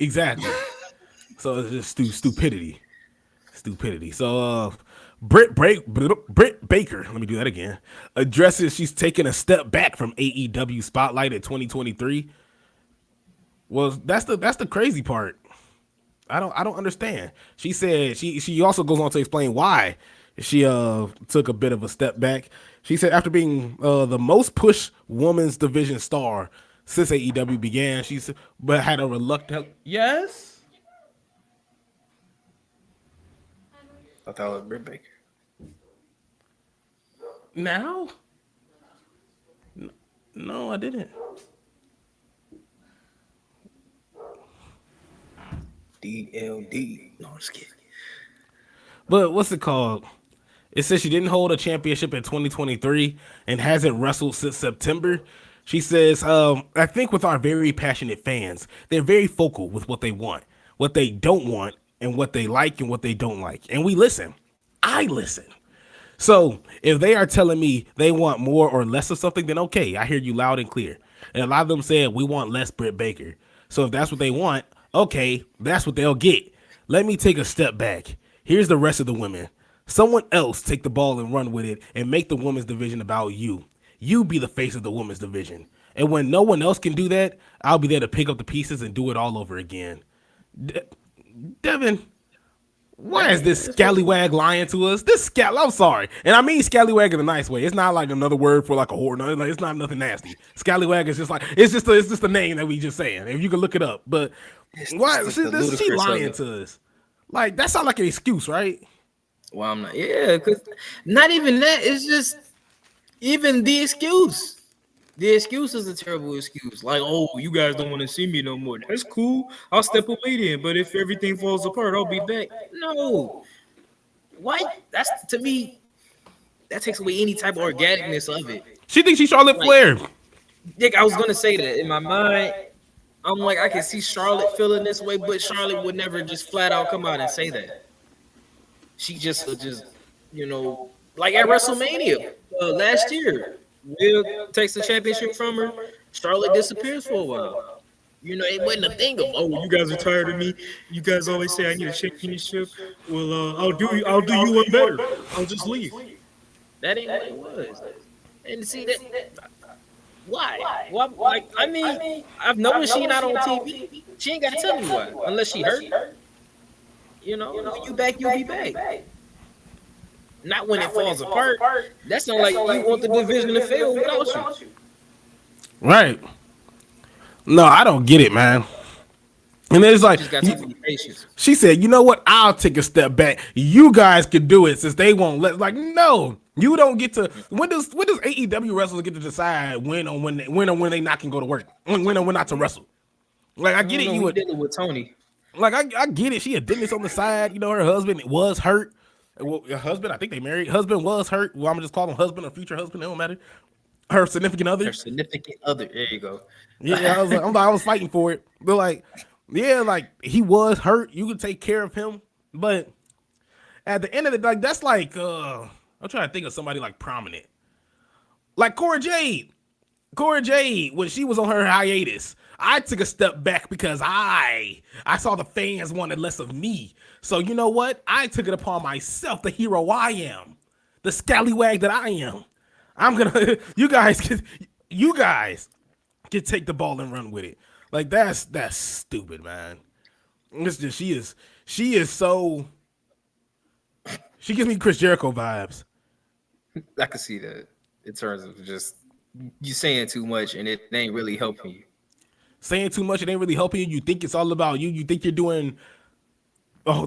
So it's just stupidity. So Britt Baker, let me do that again, addresses she's taking a step back from AEW Spotlight in 2023. Well, that's the crazy part. I don't understand. She said she also goes on to explain why she took a bit of a step back. She said after being the most pushed women's division star since AEW began, but had a reluctant. Yes. I thought it was Britt Baker. Now? No, I didn't. DLD. No, I'm just kidding. But what's it called? It says she didn't hold a championship in 2023 and hasn't wrestled since September. She says, I think with our very passionate fans, they're very focal with what they want, what they don't want, and what they like and what they don't like. And we listen. I listen. So if they are telling me they want more or less of something, then okay, I hear you loud and clear. And a lot of them said we want less Britt Baker. So if that's what they want, okay, that's what they'll get. Let me take a step back. Here's the rest of the women. Someone else take the ball and run with it and make the women's division about you. You be the face of the women's division. And when no one else can do that, I'll be there to pick up the pieces and do it all over again. Devin, why is this scallywag lying to us? I'm sorry. And I mean scallywag in a nice way. It's not like another word for like a whore. No, it's not nothing nasty. Scallywag is just like, it's just a name that we just saying. If you can look it up. But why is she lying to us? Like, that sounds like an excuse, right? Well, I'm not. Yeah, because not even that. It's just even the excuse. The excuse is a terrible excuse. Like, oh, you guys don't want to see me no more. That's cool. I'll step away then. But if everything falls apart, I'll be back. No. What? That's, to me, that takes away any type of organicness of it. She thinks she's Charlotte Flair. Dick, I was going to say that. In my mind, I'm like, I can see Charlotte feeling this way, but Charlotte would never just flat out come out and say that. She just like at WrestleMania last year. Will takes the championship from her. Charlotte disappears for a while. It wasn't a thing of, oh, you guys are tired of me. You guys always say I need a championship. Well, I'll do you one better. I'll just leave. That ain't what it was. And see that. Why? Like, I mean, I've noticed she not on TV. She ain't got to tell me why, unless she hurt. When you back, you'll be back. Not when it falls apart. That's not like you want the division to fail without you. Right. No, I don't get it, man. And it's like, she said, you know what? I'll take a step back. You guys can do it since they won't let. Like, no, you don't get to. When does AEW wrestlers get to decide when or when they not can go to work? When or when not to wrestle? Like, I get it. You were dealing with Tony. Like, I get it. She a dentist on the side. Her husband was hurt. Well, her husband, I think they married. Husband was hurt. Well, I'm gonna just call him husband or future husband. It don't matter. Her significant other. There you go. Yeah, I was fighting for it. But like, yeah, like he was hurt. You could take care of him. But at the end of the day, that's like, I'm trying to think of somebody like prominent, like Cora Jade. Cora Jade, when she was on her hiatus, I took a step back because I saw the fans wanted less of me. So you know what? I took it upon myself, the hero I am, the scallywag that I am. I'm gonna, you guys can take the ball and run with it. Like that's stupid, man. It's just she is so. She gives me Chris Jericho vibes. I can see that. in terms of just you saying too much and it ain't really helping you. Saying too much, it ain't really helping you. You think it's all about you. You think you're doing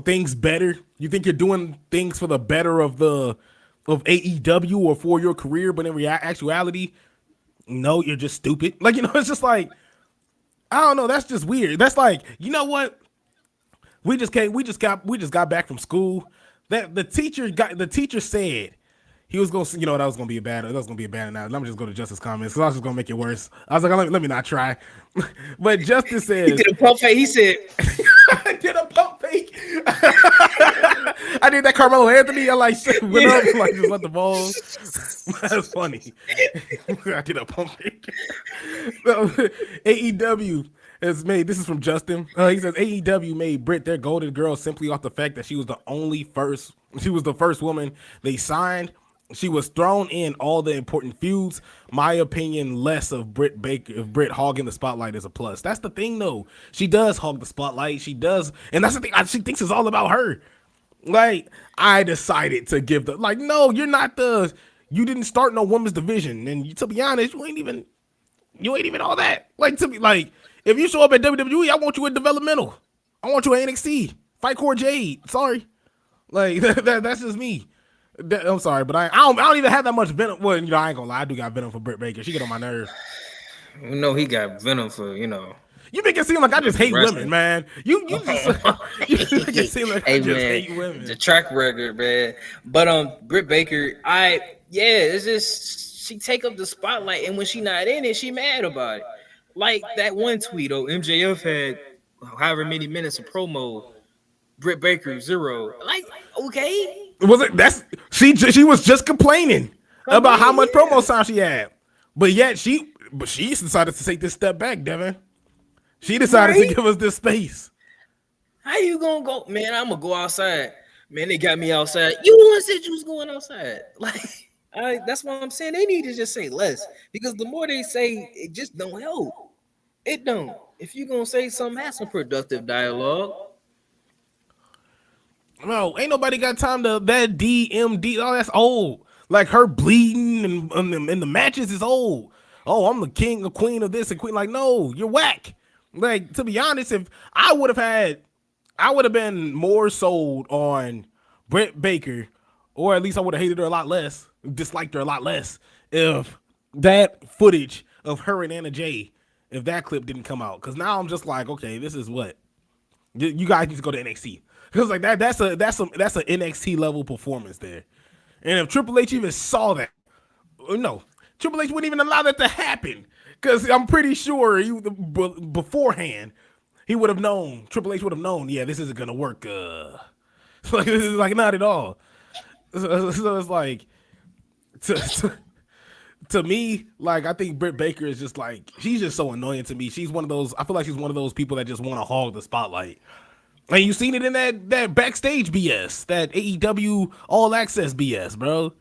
things better. You think you're doing things for the better of AEW or for your career, but in actuality, no, you're just stupid. Like, it's just like, I don't know. That's just weird. That's like, you know what? We just got back from school. That the teacher said he was gonna, that was gonna be a bad analogy. Let me just go to Justice comments because I was just gonna make it worse. I was like, let me not try. But Justice said he did a pump fake. He said I did a pump fake. I did that Carmelo Anthony. I like went up like just let the ball. That's funny. I did a pump fake. So, AEW has made, this is from Justin. He says AEW made Britt their golden girl simply off the fact that she was the first woman they signed. She was thrown in all the important feuds. My opinion, less of Britt Baker. If Britt hogging the spotlight is a plus. That's the thing, though. She does hog the spotlight. She does, and that's the thing. She thinks it's all about her. Like, I decided to give no, you're not you didn't start no women's division, and to be honest, you ain't even all that. Like, to be like, if you show up at WWE, I want you in developmental. I want you at NXT. Fight Core Jade. Sorry, like that's just me. I'm sorry, but I don't even have that much venom. Well, I ain't gonna lie, I do got venom for Britt Baker. She get on my nerves. No, he got venom for, You make it seem like I just hate women, man. You just make it seem like I just hate women. The track record, man. But Britt Baker, it's just she take up the spotlight, and when she not in it, she mad about it. Like that one tweet, MJF had however many minutes of promo, Britt Baker 0. Like, okay. Was it she was just complaining about how much promo time she had, but yet she decided to take this step back, Devin. She decided to give us this space. How you gonna go, man? I'm gonna go outside, man. They got me outside. You the one said you was going outside. Like, that's what I'm saying. They need to just say less, because the more they say, it just don't help. It don't. If you gonna say something, have some productive dialogue. No, ain't nobody got time to that DMD. Oh, that's old. Like her bleeding and the matches is old. Oh, I'm the king or queen of this and queen. Like, no, you're whack. Like, to be honest, if I would have been more sold on Britt Baker, or at least I would have hated her a lot less, disliked her a lot less, if that footage of her and Anna Jay, if that clip didn't come out. Because now I'm just like, okay, this is what you guys need to go to NXT. Because like that's an NXT level performance there. And if Triple H even saw that, no, Triple H wouldn't even allow that to happen. Because I'm pretty sure beforehand he would have known. Triple H would have known. Yeah, this isn't gonna work. Like, this is like not at all. So it's like to me, like, I think Britt Baker is just like, she's just so annoying to me. She's one of those. I feel like she's one of those people that just want to hog the spotlight. And you seen it in that backstage BS, that AEW All Access BS, bro.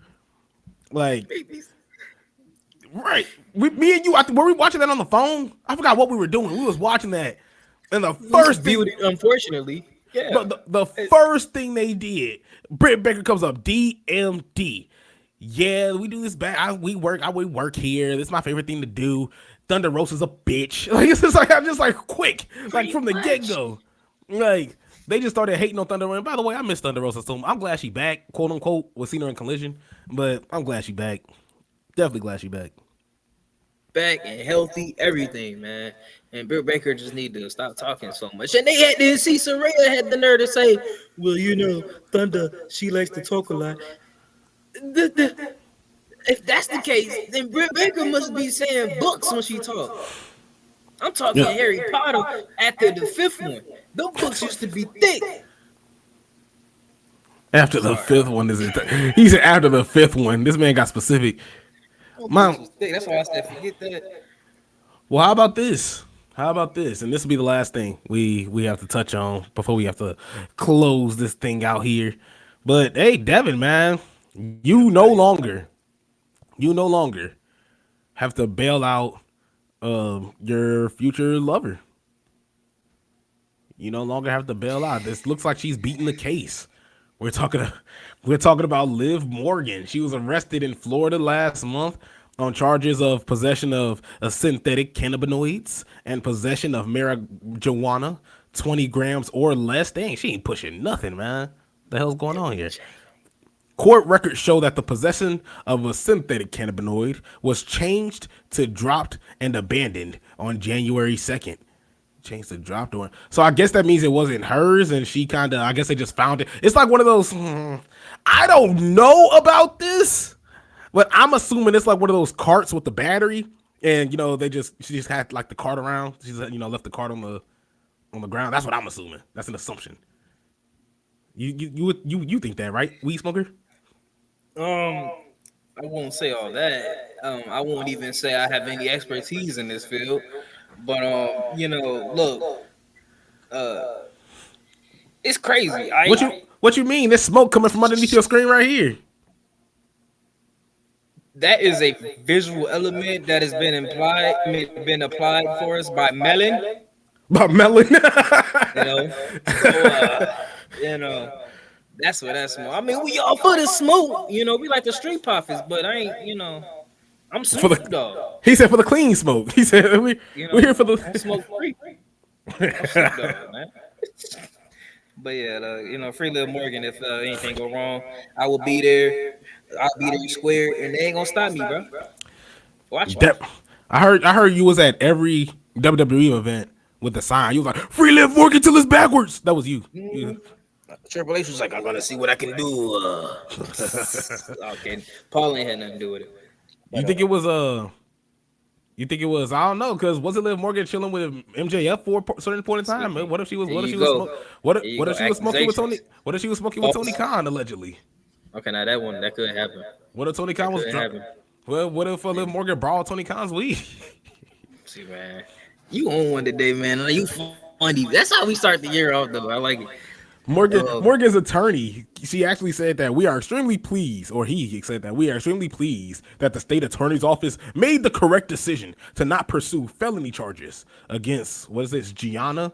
Like, right? Me and you, were we watching that on the phone? I forgot what we were doing. We was watching that, and the first thing, unfortunately, yeah. But the first thing they did, Britt Baker comes up, DMD. Yeah, we do this back. We work here. This is my favorite thing to do. Thunder Rosa's a bitch. Like, it's just like, I'm just like quick, like from the get go. Like, they just started hating on Thunder Rosa. And by the way, I miss Thunder Rosa so I'm glad she back, quote unquote. We've seen her in Collision, but I'm glad she back. Definitely glad she back. Back and healthy, everything, man. And Britt Baker just need to stop talking so much. And they had to see Saraya had the nerve to say, well, Thunder, she likes to talk a lot. If that's the case, then Britt Baker must be saying books when she talks. I'm talking Harry Potter after the fifth one. Those books used to be thick. After the fifth one, he said after the fifth one. This man got specific. That's why I said forget that. Well, how about this? And this will be the last thing we have to touch on before we have to close this thing out here. But hey, Devin, man, you no longer have to bail out your future lover. You no longer have to bail out. This looks like she's beating the case. We're talking We're talking about Liv Morgan. She was arrested in Florida last month on charges of possession of synthetic cannabinoids and possession of marijuana, 20 grams or less. Dang, she ain't pushing nothing, man. The hell's going on here? Court records show that the possession of a synthetic cannabinoid was changed to dropped and abandoned on January 2nd. Changed to dropped on. So I guess that means it wasn't hers, and she kind of, I guess they just found it. It's like one of those, I don't know about this. But I'm assuming it's like one of those carts with the battery, and she just had like the cart around. She's left the cart on the ground. That's what I'm assuming. That's an assumption. You think that, right, weed smoker? I won't say all that. I won't even say I have any expertise in this field. But look, it's crazy. What you mean? There's smoke coming from underneath your screen right here. That is a visual element that has been applied for us by melon. By melon. That's what that's smoke. I mean, we all for the smoke. We like the street profits, but I ain't. I'm Snoop Dogg. He said for the clean smoke. He said we're here for the smoke free. I'm Snoop Dogg, man. But yeah, free Liv Morgan. If anything go wrong, I will be there. I'll be there square, and they ain't gonna stop me, bro. Watch. I heard you was at every WWE event with the sign. You was like, "Free Liv Morgan till it's backwards." That was you. Mm-hmm. Triple H was like, "I'm gonna see what I can do." Okay, Paul ain't had nothing to do with it. But, you think it was I don't know, because wasn't Liv Morgan chilling with MJF for a certain point in time? What if she was smoking with Tony? What if she was smoking with Tony Khan allegedly? Okay, now that couldn't happen. What if Tony Khan was drunk? Well, what if Liv Morgan borrowed Tony Khan's weed? See, man, you own one today, man. You funny. That's how we start the year off, though. I like it. Morgan's attorney, she actually said that we are extremely pleased, or he said that we are extremely pleased that the state attorney's office made the correct decision to not pursue felony charges against, what is this, Gianna,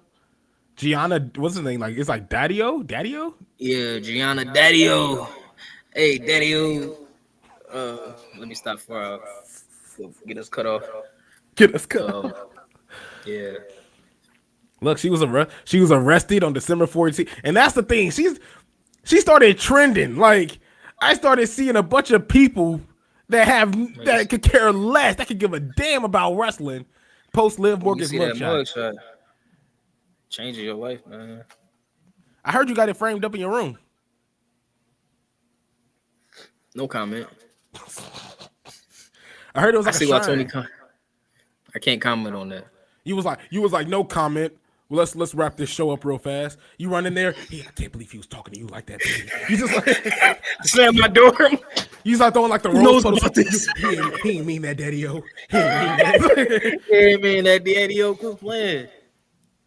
what's his name? Like, it's like Daddio? Yeah, Gianna Daddio. Hey, Daddio. Let me stop for get us cut off. Yeah. Look, she was arrested on December 14th, and that's the thing. She started trending. Like, I started seeing a bunch of people that could care less, that could give a damn about wrestling. Post Liv Morgan's mugshot. Changing your life, man. I heard you got it framed up in your room. No comment. I heard it was like I see why Tony Khan. I can't comment on that. You was like no comment. Well, let's wrap this show up real fast. You run in there. Yeah, I can't believe he was talking to you like that. You just like slam my door. You start throwing like the rose about this. He ain't mean that, Daddy-O. He ain't mean that, Daddy-O. Quit playing.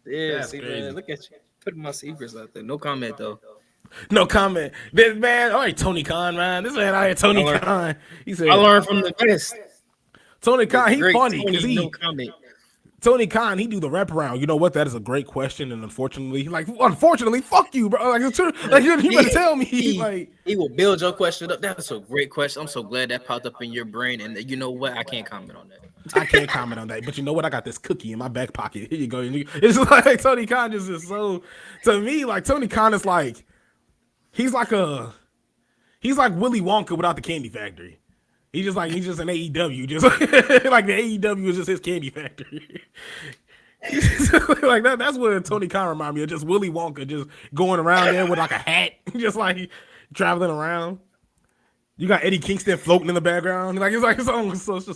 Yeah, that's see, crazy. Man, look at you. Putting my secrets out there. No comment though. No comment. This man, all right, Tony Khan, man. This man out here, Tony Khan. He said, I learned from the best. Tony Khan, he funny because no comment. Tony Khan, he do the wraparound. You know what? That is a great question, and unfortunately, fuck you, bro. Like you better tell me. He will build your question up. That's a great question. I'm so glad that popped up in your brain. And you know what? I can't comment on that. I can't comment on that. But you know what? I got this cookie in my back pocket. Here you go. It's just like Tony Khan just is so. To me, like Tony Khan is like, he's like Willy Wonka without the candy factory. He's just an AEW, just like the AEW is just his candy factory. Like that. That's what Tony Khan remind me of. Just Willy Wonka, just going around there with like a hat, just like traveling around. You got Eddie Kingston floating in the background, like it's just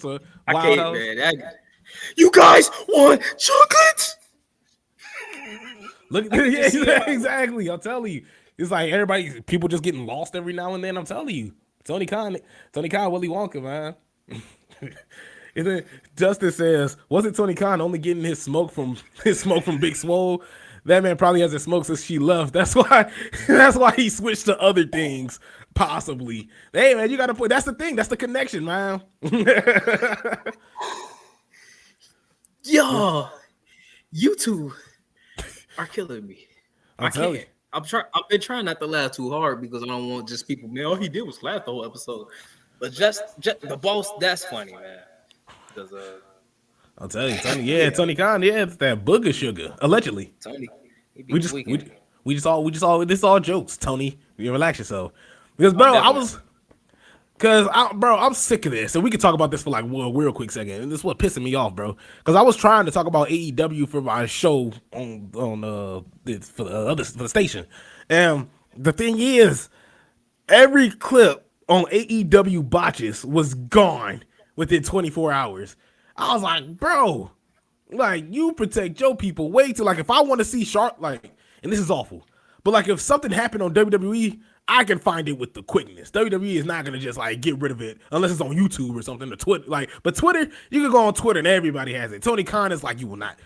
a wild house. Man, you guys want chocolates? Look, yeah, exactly. I'll tell you, it's like people just getting lost every now and then. I'm telling you. Tony Khan, Willy Wonka, man. And then Justin says, wasn't Tony Khan only getting his smoke from Big Swole? That man probably hasn't smoked since she left. That's why he switched to other things, possibly. Hey man, you gotta put. That's the thing. That's the connection, man. Yo, you two are killing me. I'm telling you. I've been trying not to laugh too hard because I don't want just people, man, all he did was laugh the whole episode. But just the boss, that's funny, man. Because I'll tell you, Tony. Yeah, Tony Khan. Yeah, it's that booger sugar. Allegedly, Tony, he be we just tweaking. we just all this is all jokes. Tony, you relax yourself. Because bro, I'm sick of this, and we can talk about this for like a real quick second. And this is what pissing me off, bro. Because I was trying to talk about AEW for my show on for the station, and the thing is, every clip on AEW botches was gone within 24 hours. I was like, bro, like you protect your people way too. Like if I want to see Sharp, like, and this is awful, but like if something happened on WWE, I can find it with the quickness. WWE is not gonna just like get rid of it unless it's on YouTube or something or Twitter. Like, but Twitter, you can go on Twitter and everybody has it. Tony Khan is like, you will not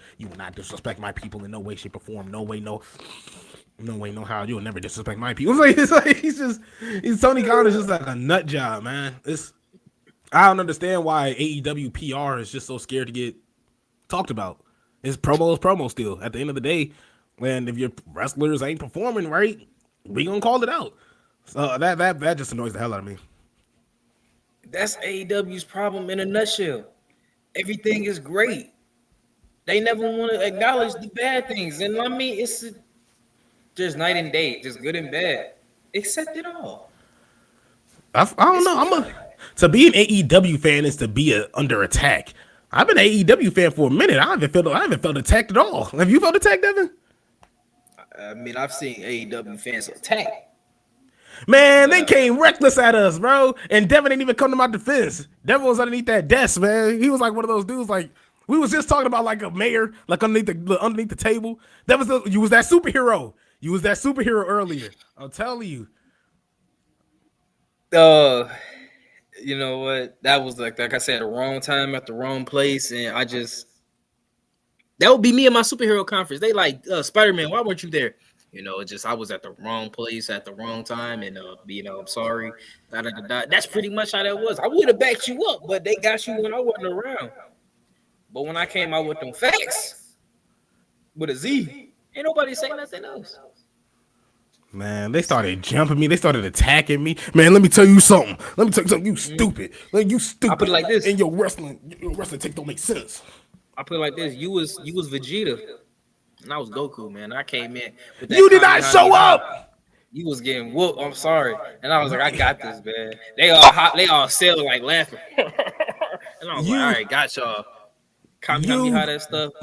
disrespect my people in no way, shape, or form. No way, no how. You will never disrespect my people. It's like Tony Khan is just like a nut job, man. I don't understand why AEW PR is just so scared to get talked about. It's promo still. At the end of the day, and if your wrestlers ain't performing right, we gonna call it out. So that just annoys the hell out of me. That's AEW's problem in a nutshell. Everything is great. They never want to acknowledge the bad things, and I mean it's just night and day, just good and bad. Accept it all. I don't know. To be an AEW fan is to be under attack. I've been an AEW fan for a minute. I haven't felt attacked at all. Have you felt attacked, Devin? I mean, I've seen AEW fans attack. Man, they came reckless at us, bro. And Devin didn't even come to my defense. Devin was underneath that desk, man. He was like one of those dudes, like we was just talking about, like a mayor, like underneath the table. You was that superhero. You was that superhero earlier. I'm telling you. You know what? That was like I said, the wrong time at the wrong place, and that would be me and my superhero conference. They like Spider-Man. Why weren't you there? You know, I was at the wrong place at the wrong time, and I'm sorry. That's pretty much how that was. I would have backed you up, but they got you when I wasn't around. But when I came out with them facts with a Z, ain't nobody saying nothing else. Man, they started jumping me. They started attacking me. Man, let me tell you something. You stupid. Like you stupid. I put it like this. And your wrestling take don't make sense. I put it like this. You was Vegeta, and I was Goku, man. I came in. With that you did not show up. You was getting whooped. I'm sorry. And I was like, I got this, man. They all hot. They all sell like laughing. And I was like, all right, got y'all. Kamehameha that stuff.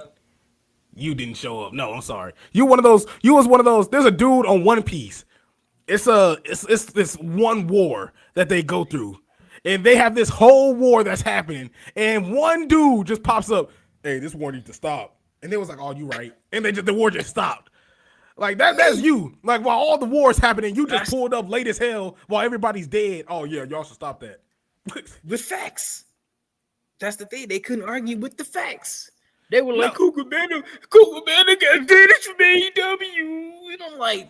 You didn't show up. No, I'm sorry. You was one of those. There's a dude on One Piece. It's this one war that they go through, and they have this whole war that's happening, and one dude just pops up. Hey, this war needs to stop. And they was like, oh, you right. And the war just stopped. Like that's you. Like while all the war is happening, you just pulled up late as hell while everybody's dead. Oh yeah, y'all should stop that. With facts. That's the thing. They couldn't argue with the facts. They were like, Cougar Banner got damaged from AEW. And I'm like,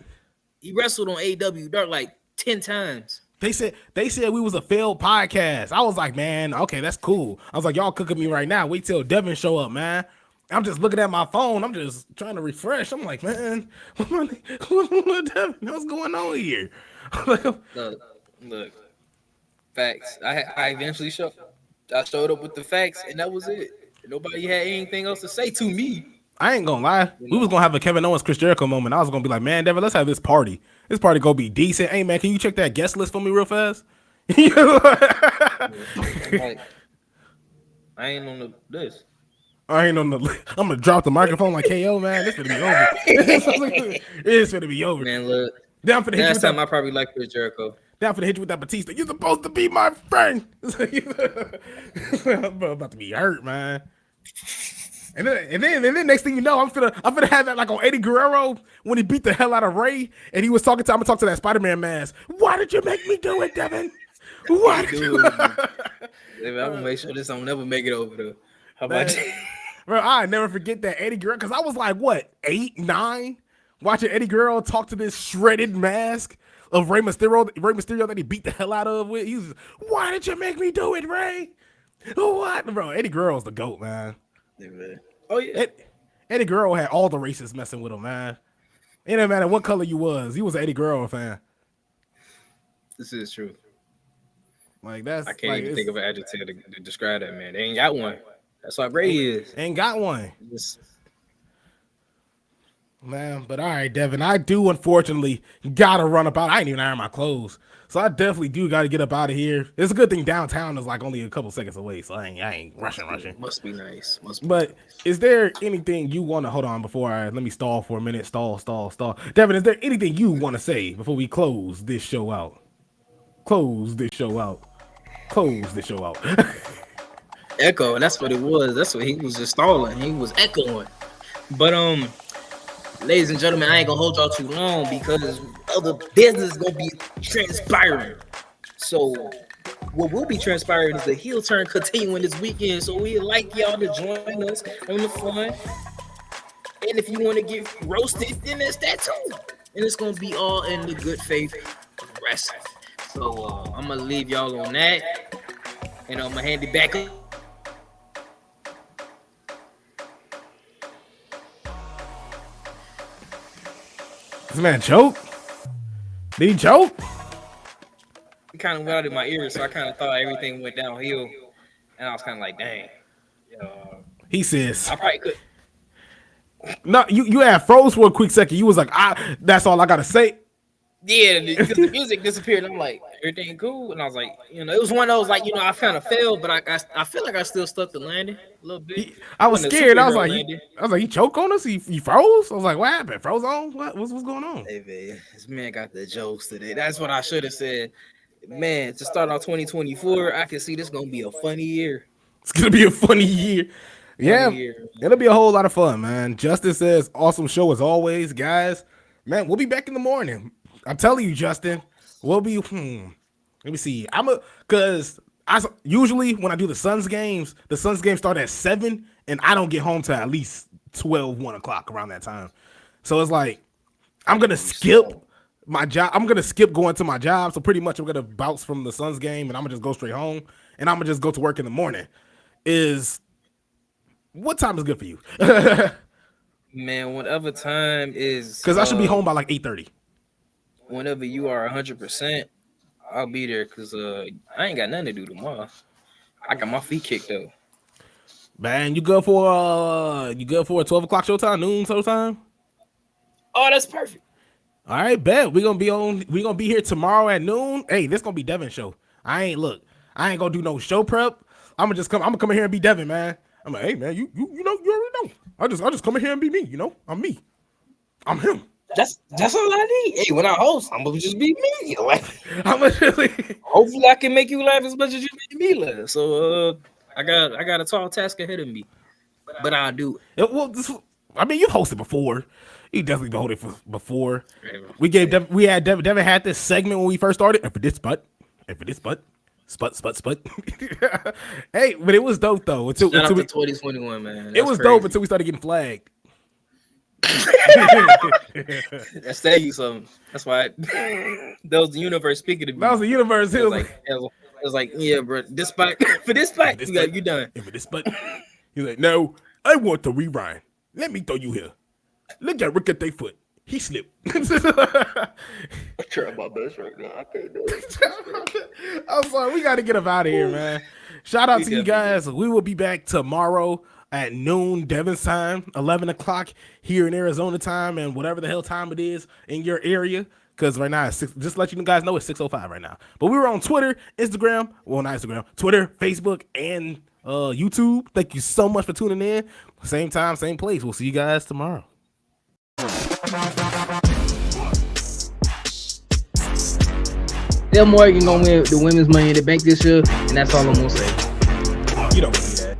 he wrestled on AEW Dark like 10 times. They said we was a failed podcast. I was like, man, okay, that's cool. I was like, y'all cooking me right now. Wait till Devin show up, man. I'm just looking at my phone. I'm just trying to refresh. I'm like, man, Devin, what's going on here? Look, facts. I eventually showed up with the facts, and that was it. Nobody had anything else to say to me. I ain't gonna lie. We was gonna have a Kevin Owens, Chris Jericho moment. I was gonna be like, man, Devin, let's have this party. This party gonna be decent. Hey, man, can you check that guest list for me real fast? Like, I ain't on this. I'm gonna drop the microphone like KO, man. This gonna be over. It's gonna be over. Man, look. Down for the last time I probably liked Chris Jericho. Down for the hit you with that Batista. You're supposed to be my friend. I'm about to be hurt, man. And then next thing you know, I'm finna have that like on Eddie Guerrero when he beat the hell out of Ray and he was talking to. I'm gonna talk to that Spider-Man mask. Why did you make me do it, Devin? Why did you? I'm gonna make sure this don't never make it over though. How about that? Bro, I never forget that Eddie Guerrero because I was like what 8, 9, watching Eddie Guerrero talk to this shredded mask of Rey Mysterio that he beat the hell out of with. He was, why did you make me do it, Ray? What, bro? Eddie Guerrero's the GOAT, man. Oh yeah. Eddie Guerrero had all the racists messing with him, man. It didn't matter what color you was. You was an Eddie Guerrero fan. This is true. Like that's. I can't like, even think of an adjective to describe that, man. They ain't got one. That's how great he is. Ain't got one. Just, Man, but all right, Devin. I do unfortunately gotta run up out. I ain't even iron my clothes, so I definitely do gotta get up out of here. It's a good thing downtown is like only a couple seconds away, so I ain't rushing. Must be nice. Must be. But is there anything you want to hold on before let me stall for a minute? Stall. Devin, is there anything you want to say before we close this show out? Close this show out. Echo, and that's what it was. That's what he was just stalling. He was echoing. But ladies and gentlemen, I ain't gonna hold y'all too long because other business is gonna be transpiring. So what will be transpiring is the heel turn continuing this weekend. So we'd like y'all to join us on the fun. And if you want to get roasted, then that's that too. And it's gonna be all in the good faith of wrestling. So I'm gonna leave y'all on that. And I'm gonna hand it back up. This man choke? Did he choke? It kind of went out in my ears, so I kind of thought everything went downhill, and I was kind of like, "Dang." He says, I probably could. "No, you had froze for a quick second. You was like, that's all I gotta say." Yeah, because the music disappeared. And I'm like, "Everything cool?" And I was like, it was one of those like, I kind of failed, but I feel like I still stuck the landing a little bit. I was scared. I was like, he choked on us. He froze. I was like, what happened? Froze on? What's going on? Hey man, this man got the jokes today. That's what I should have said. Man, to start off 2024, I can see this gonna be a funny year. It's gonna be a funny year. Yeah, it'll be a whole lot of fun, man. Justin says, awesome show as always, guys. Man, we'll be back in the morning. I'm telling you, Justin, we'll be. Let me see. Because usually when I do the Suns games start at 7, and I don't get home till at least 1 o'clock around that time. So it's like I'm gonna skip my job. I'm gonna skip going to my job. So pretty much I'm gonna bounce from the Suns game, and I'm gonna just go straight home, and I'm gonna just go to work in the morning. What time is good for you? Man, whatever time is. Because I should be home by like 8:30. Whenever you are 100%, I'll be there because I ain't got nothing to do tomorrow. I got my feet kicked though. Man, you good for a 12 o'clock showtime, noon showtime? Oh, that's perfect. All right, bet. We're gonna be here tomorrow at noon. Hey, this gonna be Devin's show. I ain't gonna do no show prep. I'm gonna come in here and be Devin, man. I'm like, hey man, you already know. I just come in here and be me, I'm me. I'm him. That's all I need. Hey, when I host, I'm gonna just be me. Hopefully I can make you laugh as much as you make me laugh. So I got a tall task ahead of me, but I'll do it. Well, you've hosted before. You definitely hosted before. Devin had this segment when we first started. And for this butt. Sput. Hey, but it was dope though. Until 2021, man. It was crazy. Dope until we started getting flagged. That's telling you something. That's why that was the universe speaking to me. That was the universe. It was like, yeah, bro. This spot for this spot, you done. And for this spot, he's like, no, I want to rewind. Let me throw you here. Look at Rick at their foot. He slipped. I'm trying my best right now. I can't do it. I'm sorry. We got to get up out of here, man. Shout out to you guys. We will be back tomorrow at noon Devin's time, 11 o'clock here in Arizona time, and whatever the hell time it is in your area. Because right now, just to let you guys know, it's 6:05 right now. But we were on Twitter, Instagram, well, not Instagram, Twitter, Facebook, and YouTube. Thank you so much for tuning in. Same time, same place. We'll see you guys tomorrow. Del Morgan gonna win the women's Money in the Bank this year, and that's all I'm gonna say. You don't believe that.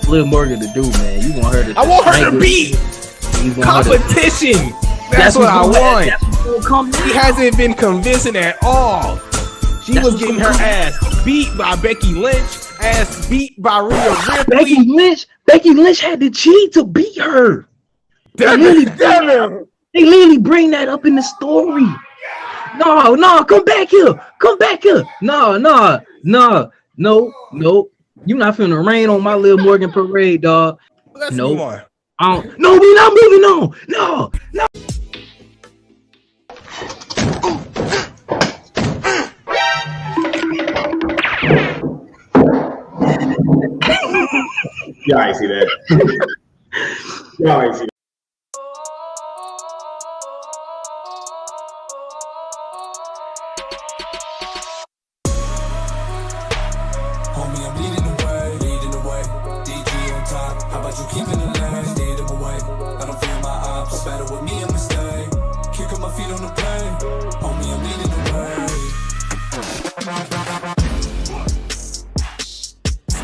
Lil Morgan to do, man. You want her to? I want her to beat competition. That's what I want. He hasn't been convincing at all. She was getting her ass beat by Becky Lynch, ass beat by Rhea Ripley. Becky Lynch had to cheat to beat her. They literally bring that up in the story. No, come back here. No. You not finna rain on my little Morgan parade, dog. Let's move on. No, we not moving on. No. Y'all ain't see that. Y'all ain't see that.